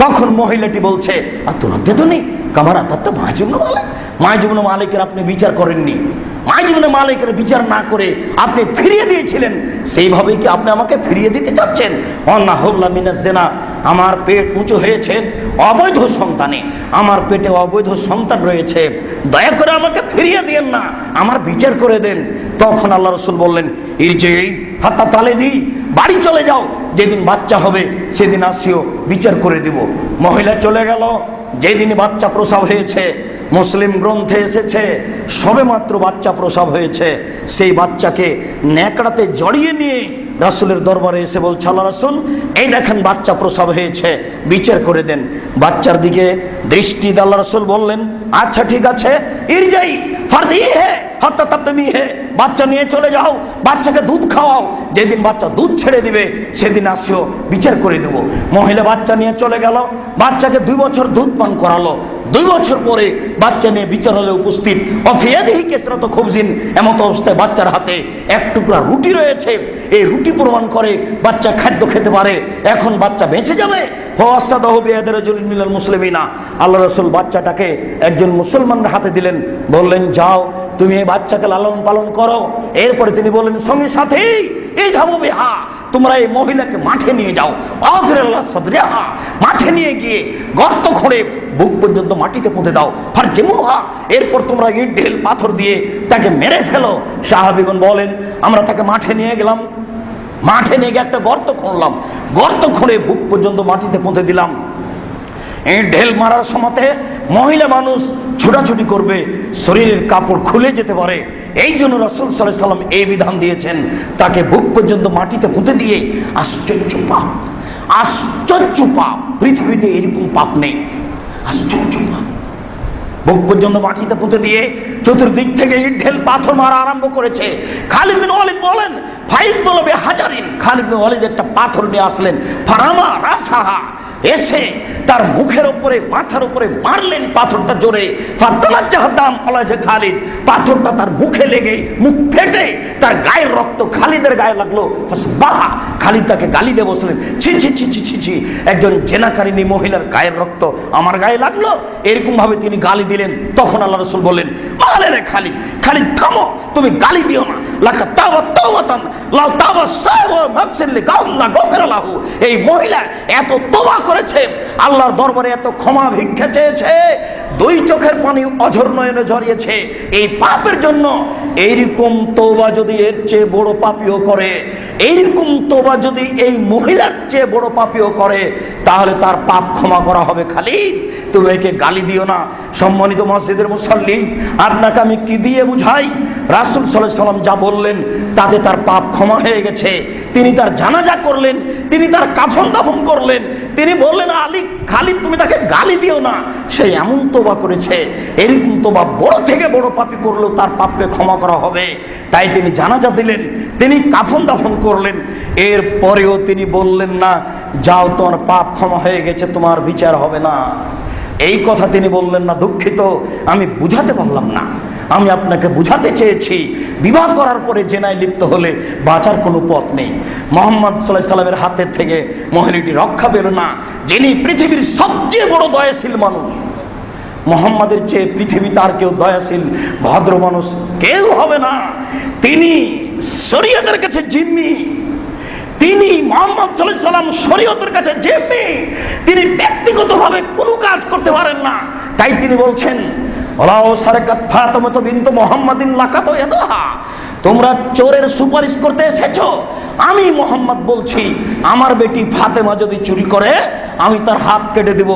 তখন মহিলাটি বলছে, আতুরাদ্দুনি কামারা তাত্তা মাইজ ইবনে মালিকের আপনি বিচার করেননি, মাইজ ইবনে মালিকের বিচার না করে আপনি ফিরিয়ে দিয়েছিলেন, সেইভাবেই কি আপনি আমাকে ফিরিয়ে দিতে চাচ্ছেন? অন্নাহুল্লা মিনাজ জিনা, আমার পেট উঁচু হয়েছে অবৈধ সন্তানে, আমার পেটে অবৈধ সন্তান রয়েছে, দয়া করে আমাকে ফিরিয়ে দিয়েন না, আমার বিচার করে দেন। তখন আল্লাহ রাসূল বললেন, ইরজিই হাত্তা তালিদি, বাড়ি চলে যাও, যেদিন বাচ্চা হবে সেদিন আসিও, বিচার করে দিব। মহিলা চলে গেল। যেদিন বাচ্চা প্রসব হয়েছে, মুসলিম গ্রন্থে এসেছে সবেমাত্র বাচ্চা প্রসব হয়েছে, সেই বাচ্চাকে ন্যাকড়াতে জড়িয়ে নিয়ে রাসূলের দরবারে এসে বলছে, আল্লাহ রাসূল, এই দেখেন বাচ্চা প্রসব হয়েছে, বিচার করে দেন। বাচ্চার দিকে দৃষ্টি আল্লাহ রাসূল বললেন, আচ্ছা ঠিক আছে, ইরজাই ফারদিহে হাত্তা তাবমিহে, বাচ্চা নিয়ে চলে যাও, বাচ্চাকে দুধ খাওয়াও, যেদিন বাচ্চা দুধ ছেড়ে দিবে সেদিন আসিও, বিচার করে দেব। মহিলা বাচ্চা নিয়ে চলে গেল, বাচ্চাকে 2 বছর দুধ পান করালো। 2 বছর পরে বাচ্চা নিয়ে বিচারালয়ে উপস্থিত, অফিয়াদিহি কেসরাত খুবজিন, এমত অবস্থায় বাচ্চার হাতে এক টুকরা রুটি রয়েছে। এই রুটি প্রমাণ করে বাচ্চা খাদ্য খেতে পারে, এখন বাচ্চা বেঁচে যাবে। ফাসাদাহু বিয়াদি রাজুলিন মিনাল মুসলিমিনা, আল্লাহ রাসূল বাচ্চাটাকে একজন মুসলমানের হাতে দিলেন, বললেন, যাও তুমি এই বাচ্চাকে লালন পালন করো। এরপরে তিনি বললেন, সঙ্গে সাথে এই যাবো বেহা, তোমরা এই মহিলাকে মাঠে নিয়ে যাও, আফিরাল্লাহ সাদরিহা, মাঠে নিয়ে গিয়ে গর্ত খুঁড়ে বুক পর্যন্ত মাটিতে পুঁতে দাও, ফারজিমুহা, এরপর তোমরা ইট ঢেল পাথর দিয়ে তাকে মেরে ফেলো। সাহাবীগণ বলেন, আমরা তাকে মাঠে নিয়ে গেলাম, মাঠে নিয়ে গিয়ে একটা গর্ত খুঁড়লাম, গর্ত খুঁড়ে বুক পর্যন্ত মাটিতে পুঁতে দিলাম। এই ঢেল মারার সময় মহিলা মানুষ ছোটাছুটি করবে, শরীরের কাপড় খুলে যেতে পারে, এই জন্য রাসূল সাল্লাল্লাহু আলাইহি ওয়াসাল্লাম এই বিধান দিয়েছেন, তাকে বুক পর্যন্ত মাটিতে পুঁতে দিয়ে। আশ্চর্য পাপ, আশ্চর্য পাপ, পৃথিবীতে এরকম পাপ নেই, আশ্চর্য পাপ। বুক পর্যন্ত মাটিতে পুঁতে দিয়ে চতুর্দিক থেকে ইট ঢেল পাথর মারা আরম্ভ করেছে। খালিদ বিন ওয়ালিদ বলেন, ফাইদ বলবে হাজারিন, খালিদ বিন ওয়ালিদ একটা পাথর নিয়ে আসলেন, ফারামা রাসাহা, এসে তার মুখের উপরে মাথার উপরে মারলেন পাথরটা জোরে। খালিদ, পাথরটা তার মুখে লেগে মুখ ফেটে তার গায়ের রক্ত খালিদের গায়ে লাগলো। খালিদ তাকে গালি দিয়ে বসলেন, ছি ছি ছি ছি ছি ছি, একজন জেনাকারিনী মহিলার গায়ের রক্ত আমার গায়ে লাগলো। এরকম ভাবে তিনি গালি দিলেন। তখন আল্লাহ রাসূল বললেন, আলে রে খালিদ, খালিদ থামো, তুমি গালি দিও না। লাকা তাওবা তাওবাতান লাউ তাওবা সাইবা মাকসিল লিকাল্লা গফিরালাহু। এই মহিলা এত তওবা করেছে, আল্লাহর দরবারে এত ক্ষমা ভিক্ষা চেয়েছে, দুই চোখের পানি অঝর নয়নে ঝরিয়েছে এই পাপের জন্য। এইরকম তওবা যদি এর চেয়ে বড় পাপীও করে, এইরকম তওবা যদি এই মহিলার চেয়ে বড় পাপীও করে, তাহলে তার পাপ ক্ষমা করা হবে। খালিদ, তুমি একে গালি দিও না। সম্মানিত মসজিদের মুসাল্লি, আপনাকে আমি কি দিয়ে বুঝাই? রাসূল সাল্লাল্লাহু আলাইহি ওয়াসাল্লাম যা বললেন তাতে তার পাপ ক্ষমা হয়ে গেছে। তিনি তার জানাজা করলেন, তিনি তার কাফন দাফন করলেন। তিনি বললেন, আলী, খালিদ তুমি তাকে গালি দিও না, সে এমন তওবা করেছে। এরকম তওবা বড় থেকে বড় পাপী করলেও তার পাপকে ক্ষমা করা হবে। তাই তিনি জানাজা দিলেন, তিনি কাফন দাফন করলেন। এর পরেও তিনি বললেন না, যাও তোমার পাপ ক্ষমা হয়ে গেছে, তোমার বিচার হবে না। এই কথা তিনি বললেন না। দুঃখিত, আমি বুঝাতে পারলাম না। আমি আপনাকে বুঝাতে চেয়েছি, বিবাহ করার পরে জেনায় লিপ্ত হলে বাঁচার কোনো পথ নেই। মুহাম্মদ সাল্লাল্লাহু আলাইহি সাল্লামের হাতের থেকে মহিলাটি রক্ষা পেল না, যিনি পৃথিবীর সবচেয়ে বড় দয়াশীল মানুষ। মুহাম্মাদের চেয়ে পৃথিবীতে আর কেউ দয়াশীল ভদ্র মানুষ কেউ হবে না। তিনি শরীয়তের কাছে জিম্মি, তিনি মুহাম্মদ সাল্লাল্লাহু আলাইহি সাল্লাম শরীয়তের কাছে জিম্মি। তিনি ব্যক্তিগতভাবে কোনো কাজ করতে পারেন না। তাই তিনি বলছেন, ওয়ালাউ সারাকাত ফাতিমা বিনতু মুহাম্মাদিন লাকাত ইয়াদাহা, তোমরা চোরের সুপারিশ করতে এসেছো, আমি মুহাম্মদ বলছি আমার বেটি ফাতেমা যদি চুরি করে আমি তার হাত কেটে দেব।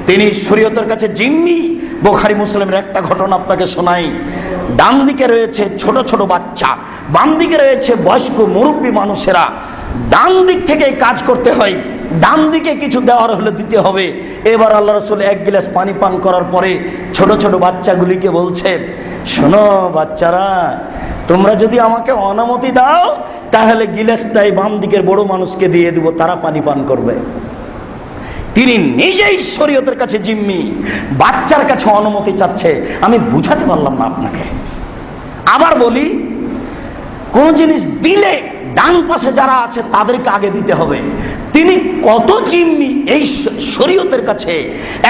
তিনি শরীয়তের কাছে জিম্মি। বুখারী মুসলিমের একটা ঘটনা আপনাকে শোনাই। ডান দিকে রয়েছে ছোট ছোট বাচ্চা, বাম দিকে রয়েছে বয়স্ক মুরব্বী মানুষেরা। ডান দিক থেকে কাজ করতে হয়, ডান দিকে কিছু দেওয়ার হলে দিতে হবে। এবার আল্লাহ রাসূল এক গ্লাস পানি পান করার পরে ছোট ছোট বাচ্চাগুলিকে বলছে, শোনো বাচ্চারা, তোমরা যদি আমাকে অনুমতি দাও তাহলে গিলাসটাই বাম দিকের বড় মানুষকে দিয়ে দেব, তারা পানি পান করবে। তিনি নিজেই শরীয়তের কাছে জিম্মি, বাচ্চার কাছে অনুমতি চাচ্ছে। আমি বুঝাতে পারলাম না আপনাকে। আবার বলি, কোন জিনিস দিলে ডান পাশে যারা আছে তাদেরকে আগে দিতে হবে। তিনি কত জিম্মি এই শরীয়তের কাছে,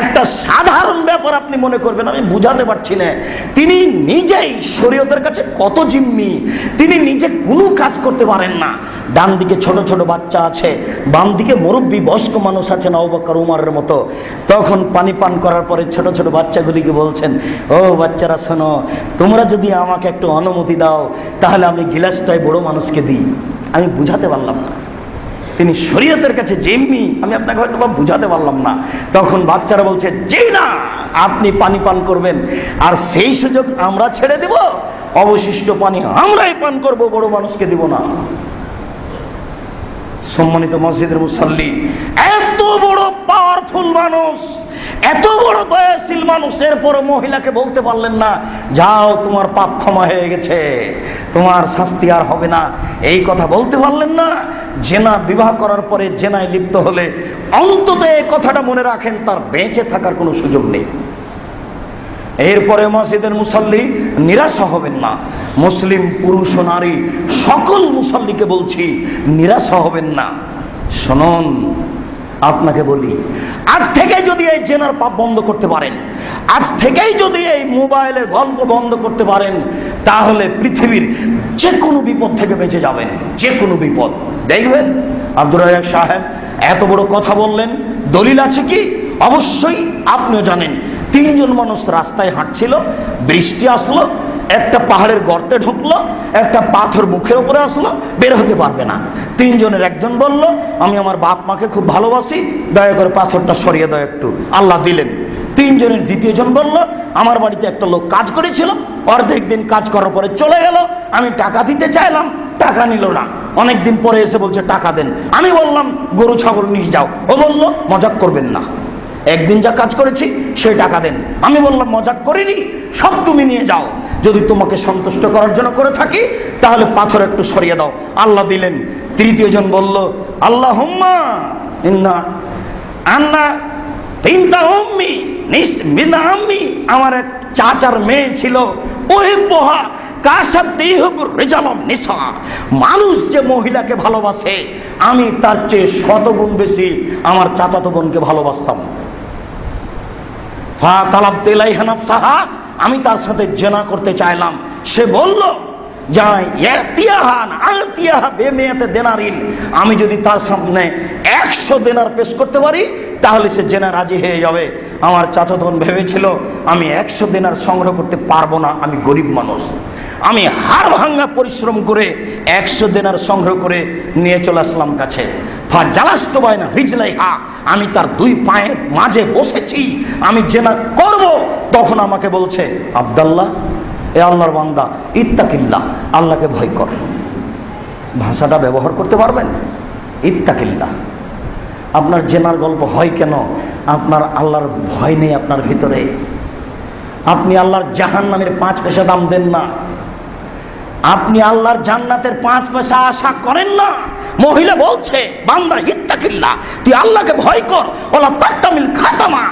একটা সাধারণ ব্যাপার আপনি মনে করবেন আমি বুঝাতে পারছি না। তিনি নিজেই শরীয়তের কাছে কত জিম্মি, তিনি নিজে কোনো কাজ করতে পারেন না। ডান দিকে ছোট ছোট বাচ্চা আছে, বাম দিকে মুরব্বী বয়স্ক মানুষ আছেন আবু বকর উমরের মতো। তখন পানি পান করার পরে ছোট ছোট বাচ্চাগুলিকে বলছেন, ও বাচ্চারা শোনো, তোমরা যদি আমাকে একটু অনুমতি দাও তাহলে আমি গিলাসটাই বড় মানুষকে দিই। আমি বুঝাতে পারলাম না, তিনি শরীয়তের কাছে জিম্মি। আমি আপনাকে হয়তো বুঝাতে পারলাম না। তখন বাচ্চারা বলছে, যে না, আপনি পানি পান করবেন, আর সেই সুযোগ আমরা ছেড়ে দেব, অবশিষ্ট পানি আমরাই পান করব, বড় মানুষকে দিব না। সম্মানিত মসজিদের মুসাল্লি, এত বড় পাওয়ারফুল মানুষ, এত বড় দয়াশীল মানুষ, এরপর মহিলাকে বলতে পারলেন না, যাও তোমার পাপ ক্ষমা হয়ে গেছে, তোমার শাস্তি আর হবে না। এই কথা বলতে পারলেন না। জেনা বিবাহ করার পরে জেনায় লিপ্ত হলে অন্তত এই কথাটা মনে রাখেন, তার বেঁচে থাকার কোনো সুযোগ নেই। এরপরে মসজিদের মুসাল্লি, নিরাশা হবেন না। মুসলিম পুরুষ ও নারী সকল মুসাল্লিকে বলছি, নিরাশা হবেন না। শুনুন, আপনাকে বলি, আজ থেকে যদি এই জেনার পাপ বন্ধ করতে পারেন, আজ থেকেই যদি এই মোবাইলের গল্প বন্ধ করতে পারেন, তাহলে পৃথিবীর যে কোনো বিপদ থেকে বেঁচে যাবেন। যে কোনো বিপদ। দেখবেন আব্দুর রাজ্জাক সাহেব এত বড় কথা বললেন, দলিল আছে কি? অবশ্যই আপনিও জানেন। তিনজন মানুষ রাস্তায় হাঁটছিল, বৃষ্টি আসলো, একটা পাহাড়ের গর্তে ঢুকলো, একটা পাথর মুখের উপরে আসলো, বের হতে পারবে না। তিনজনের একজন বলল, আমি আমার বাপ মাকে খুব ভালোবাসি, দয়া করে পাথরটা সরিয়ে দাও একটু। আল্লাহ দিলেন। তিনজনের দ্বিতীয়জন বলল, আমার বাড়িতে একটা লোক কাজ করেছিল, অর্ধেক দিন কাজ করার পরে চলে গেল, আমি টাকা দিতে চাইলাম, টাকা নিল না। অনেকদিন পরে এসে বলছে টাকা দেন। আমি বললাম গরু ছাগল নিয়ে যাও। ও বলল মজাক করবেন না, একদিন যা কাজ করেছি সেই টাকা দেন। আমি বললাম মজাক করিনি, সব তুমি নিয়ে যাও। যদি তোমাকে সন্তুষ্ট করার জন্য করে থাকি তাহলে পাথর একটু সরিয়ে দাও। আল্লাহ দিলেন। তৃতীয় জন বলল, আল্লাহুম্মা ইন্না আন্না বিনতা উম্মি বিনতা আম্মি, আমার এক চাচার মেয়ে ছিল, ওহিব্বুহা কাসাদ্দিহুবুর রিজালুন নিসা, মানুষ যে মহিলাকে ভালোবাসে আমি তার চেয়ে শতগুণ বেশি আমার চাচাতো বোনকে ভালোবাসতাম। ফাতালাবতু ইলাইহা নাফসাহা, আমি তার সাথে জেনা করতে চাইলাম। সে বলল যাই ইয়াতিয়াহান আতিয়াহা বেমিয়াতে দেনারিন, আমি যদি তার সামনে 100 দেনার পেশ করতে পারি তাহলে সে জেনা রাজি হয়ে যাবে। আমার চাচাতো বোন ভেবেছিল আমি 100 দেনার সংগ্রহ করতে পারবো না, আমি গরিব মানুষ। আমি হাড় ভাঙ্গা পরিশ্রম করে 100 দেনার সংগ্রহ করে নিয়ে চলে আসলাম কাছে। ফাজালাস্তু বাইনা রিজলাইহা, আমি তার 2 পায়ের মাঝে বসেছি, আমি জেনা করব। তখন আমাকে বলছে আব্দুল্লাহ, এ আল্লাহর বান্দা, ইত্তাকিল্লাহ, আল্লাহকে ভয় কর। ভাষাটা ব্যবহার করতে পারবেন? ইত্তাকিল্লাহ। আপনার জেনার গল্প হয় কেন? আপনার আল্লাহর ভয় নেই আপনার ভিতরে। আপনি আল্লাহর জাহান্নামের 5 পয়সা দাম দেন না, আপনি আল্লাহর জান্নাতের 5 পয়সা আশা করেন না। মহিলা বলছে বান্দা ইত্তাকিল্লাহ, তুই আল্লাহকে ভয় কর, ওলা তাকতামিল খাতামা,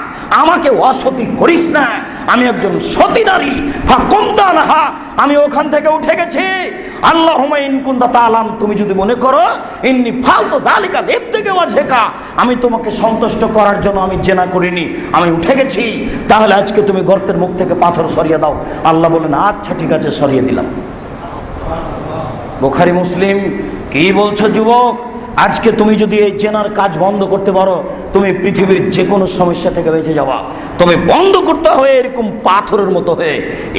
আমাকে অসতী করিস না, আমি একজন সতী নারী। ফাকুমতানহা, আমি ওখান থেকে উঠে গেছি। আল্লাহুম্মা ইন কুনতা তাআলাম, তুমি যদি মনে করো ইন্নী ফালতু যালিকা লিবতিকা ওয়াজহাকা, আমি তোমাকে সন্তুষ্ট করার জন্য আমি জেনা করিনি, আমি উঠে গেছি, তাহলে আজকে তুমি গর্তের মুখ থেকে পাথর সরিয়ে দাও। আল্লাহ বলেন আচ্ছা ঠিক আছে, সরিয়ে দিলাম। বুখারী মুসলিম। কি বলছো যুবক? আজকে তুমি যদি এই জেনার কাজ বন্ধ করতে পারো তুমি পৃথিবীর যে কোনো সমস্যা থেকে বেঁচে যাবা। তুমি বন্ধ করতে হয় এরকম পাথরের মতো হয়ে,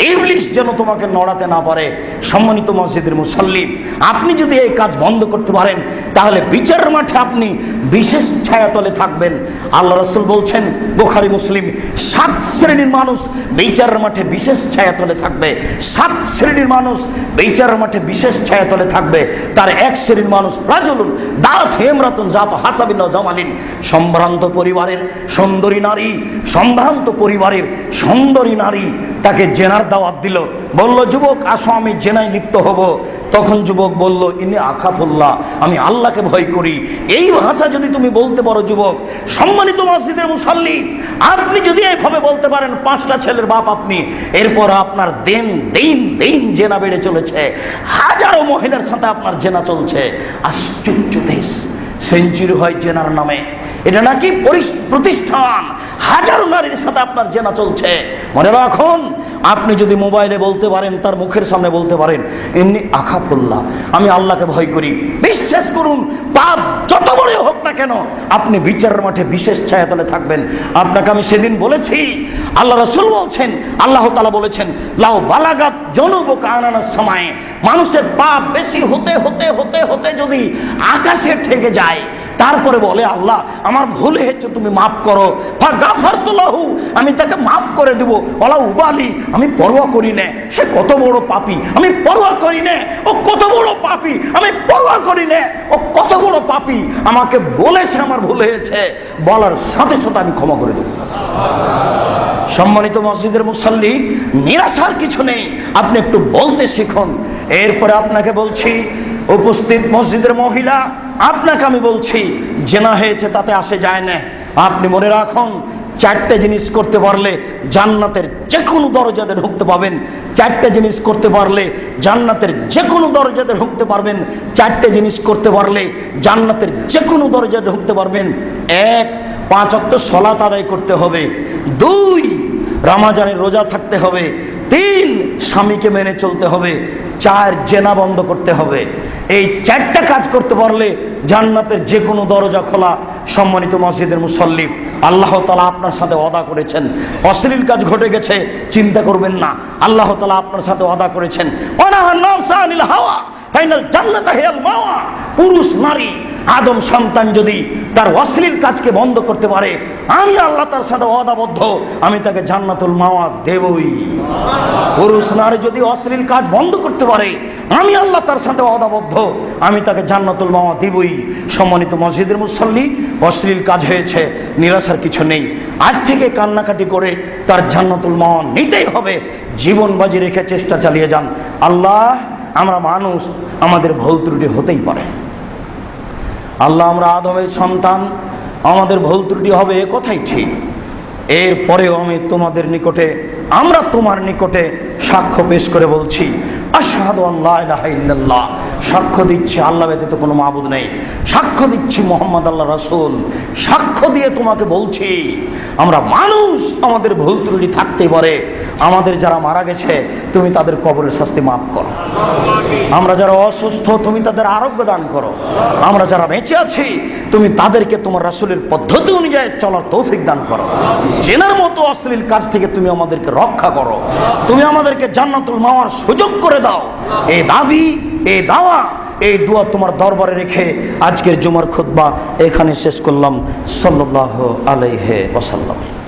ইবলিস যেন তোমাকে নড়াতে না পারে। সম্মানিত মসজিদের মুসাল্লি, আপনি যদি এই কাজ বন্ধ করতে পারেন তাহলে বিচারের মাঠে আপনি বিশেষ ছায়াতলে থাকবেন। আল্লাহ রাসূল বলছেন বুখারী মুসলিম, 7 শ্রেণীর মানুষ বিচারের মাঠে বিশেষ ছায়াতলে থাকবে। 7 শ্রেণীর মানুষ বিচারের মাঠে বিশেষ ছায়াতলে থাকবে। তার 1 শ্রেণীর মানুষ রাজুলুন দাত হেমরাতুন জাত হাসাবিন ওয়া জামালিন, সম্ভ্রান্ত পরিবারের সুন্দরী নারী, সম্ভ্রান্ত পরিবারের সুন্দরী নারী তাকে জেনার দাওয়াত দিল, বলল যুবক আসো আমি জেনায় লিপ্ত হব। তখন যুবক বলল ইন্নী আখাফুল্লাহ, আমি আল্লাহকে ভয় করি। এই ভাষা যদি তুমি বলতে পারো যুবক, সম্মানিত মসজিদের মুসাল্লি, আপনি যদি এইভাবে বলতে পারেন 5টা ছেলের বাপ আপনি, এরপর আপনার দিন দিন দিন জেনা বেড়ে চলেছে, হাজারো মহিলার সাথে আপনার জেনা চলছে। আশ্চর্য দেশ, সেঞ্চুরি হয় জেনার নামে। এটা নাকি প্রতিষ্ঠান, হাজারো নারীর সাথে আপনার জেনা চলছে। মনে রাখুন, আপনি যদি মোবাইলে বলতে পারেন, তার মুখের সামনে বলতে পারেন এমনি আখাফুল্লাহ, আমি আল্লাহকে ভয় করি, বিশ্বাস করুন পাপ যত বড় হোক না কেন আপনি বিচারের মাঠে বিশেষ ছায়াতলে থাকবেন। আপনাকে আমি সেদিন বলেছি, আল্লাহ রাসূল বলছেন, আল্লাহ তাআলা বলেছেন লাউ বালাগাত জুনুবুকা আনানাস সামায়ে, মানুষের পাপ বেশি হতে হতে হতে হতে যদি আকাশে ঠেকে যায়, তারপরে বলে আল্লাহ আমার ভুল হয়েছে তুমি মাফ করো, ফাগাফারতু লাহু, আমি তাকে মাফ করে দেব, ওয়ালা উবালি, আমি পরোয়া করি না সে কত বড় পাপী, আমি পরোয়া করি না ও কত বড় পাপী, আমি পরোয়া করি না ও কত বড় পাপী, আমাকে বলেছে আমার ভুল হয়েছে, বলার সাথে সাথে আমি ক্ষমা করে দেব। সম্মানিত মসজিদের মুসাল্লি, নিরাশার কিছু নেই, আপনি একটু বলতে শিখুন। এরপরে আপনাকে বলছি, উপস্থিত মসজিদের মহিলা, আপনাকে আমি বলছি জেনা হয়েছে তাতে আসে যায় না। আপনি মনে রাখুন, 4টে জিনিস করতে পারলে জান্নাতের যে কোনো দরজাতে ঢুকতে পাবেন। 4টে জিনিস করতে পারলে জান্নাতের যে কোনো দরজাতে ঢুকতে পারবেন। 4টে জিনিস করতে পারলে জান্নাতের যে কোনো দরজাতে ঢুকতে পারবেন। 1, 5 ওয়াক্ত সালাত আদায় করতে হবে। 2, রমজানের রোজা থাকতে হবে। 3, স্বামীকে মেনে চলতে হবে। 4, জেনা বন্ধ করতে হবে। এই 4টা কাজ করতে পারলে জান্নাতের যে কোনো দরজা খোলা। সম্মানিত মসজিদের মুসাল্লি, আল্লাহ তাআলা আপনার সাথে ওয়াদা করেছেন, অশ্লীল কাজ ঘটে গেছে চিন্তা করবেন না, আল্লাহ তাআলা আপনার সাথে ওয়াদা করেছেন ওয়ানাহা নাফসা আনিল হাওয়া ফাইনাল জান্নাতা হিয়াল মাওয়া। পুরুষ নারী আদম সন্তান যদি তার অশ্লীল কাজকে বন্ধ করতে পারে, আমি আল্লাহ তার সাথে ওয়াদাবদ্ধ, আমি তাকে জান্নাতুল মাওয়া দেবই। পুরুষ নারী যদি অশ্লীল কাজ বন্ধ করতে পারে, আমি আল্লাহ তার সাথে ওয়াদাবদ্ধ, আমি তাকে জান্নাতুল মাওয়া দেবই। সম্মানিত মসজিদের মুসাল্লি, অশ্লীল কাজ হয়েছে, নিরাশার কিছু নেই। আজ থেকে কান্নাকাটি করে তার জান্নাতুল মাওয়া নিতেই হবে। জীবন বাজি রেখে চেষ্টা চালিয়ে যান। আল্লাহ, আমরা মানুষ, আমাদের ভুল ত্রুটি হতেই পারে। আল্লাহ, আমরা আদমের সন্তান, আমাদের ভুল ত্রুটি হবে এ কথাই ঠিক, এরপরেও আমি তোমাদের নিকটে, আমরা তোমার নিকটে সাক্ষ্য পেশ করে বলছি, আশহাদু আল্লা ইলাহা ইল্লাল্লাহ, সাক্ষ্য দিচ্ছি আল্লাহ ব্যতীত কোনো মাবুদ নেই, সাক্ষ্য দিচ্ছি মুহাম্মদ আল্লাহ রাসূল, সাক্ষ্য দিয়ে তোমাকে বলছি আমরা মানুষ, আমাদের ভুল ত্রুটি থাকতেই পারে, আমাদের যারা মারা গেছে তুমি তাদের কবরের শাস্তি মাফ করো, আমরা যারা অসুস্থ তুমি তাদের আরোগ্য দান করো, আমরা যারা বেঁচে আছি তুমি তাদেরকে তোমার রাসূলের পদ্ধতি অনুযায়ী চলার তৌফিক দান করো, জেনার মতো অশ্লীল কাজ থেকে তুমি আমাদেরকে রক্ষা করো, তুমি আমাদেরকে জান্নাতুল মাওয়ার সুযোগ করে দাও। এই দাবি, এই দাওয়া, এই দোয়া তোমার দরবারে রেখে আজকের জুমার খুতবা এখানে শেষ করলাম। সাল্লাল্লাহু আলাইহি ওয়াসাল্লাম।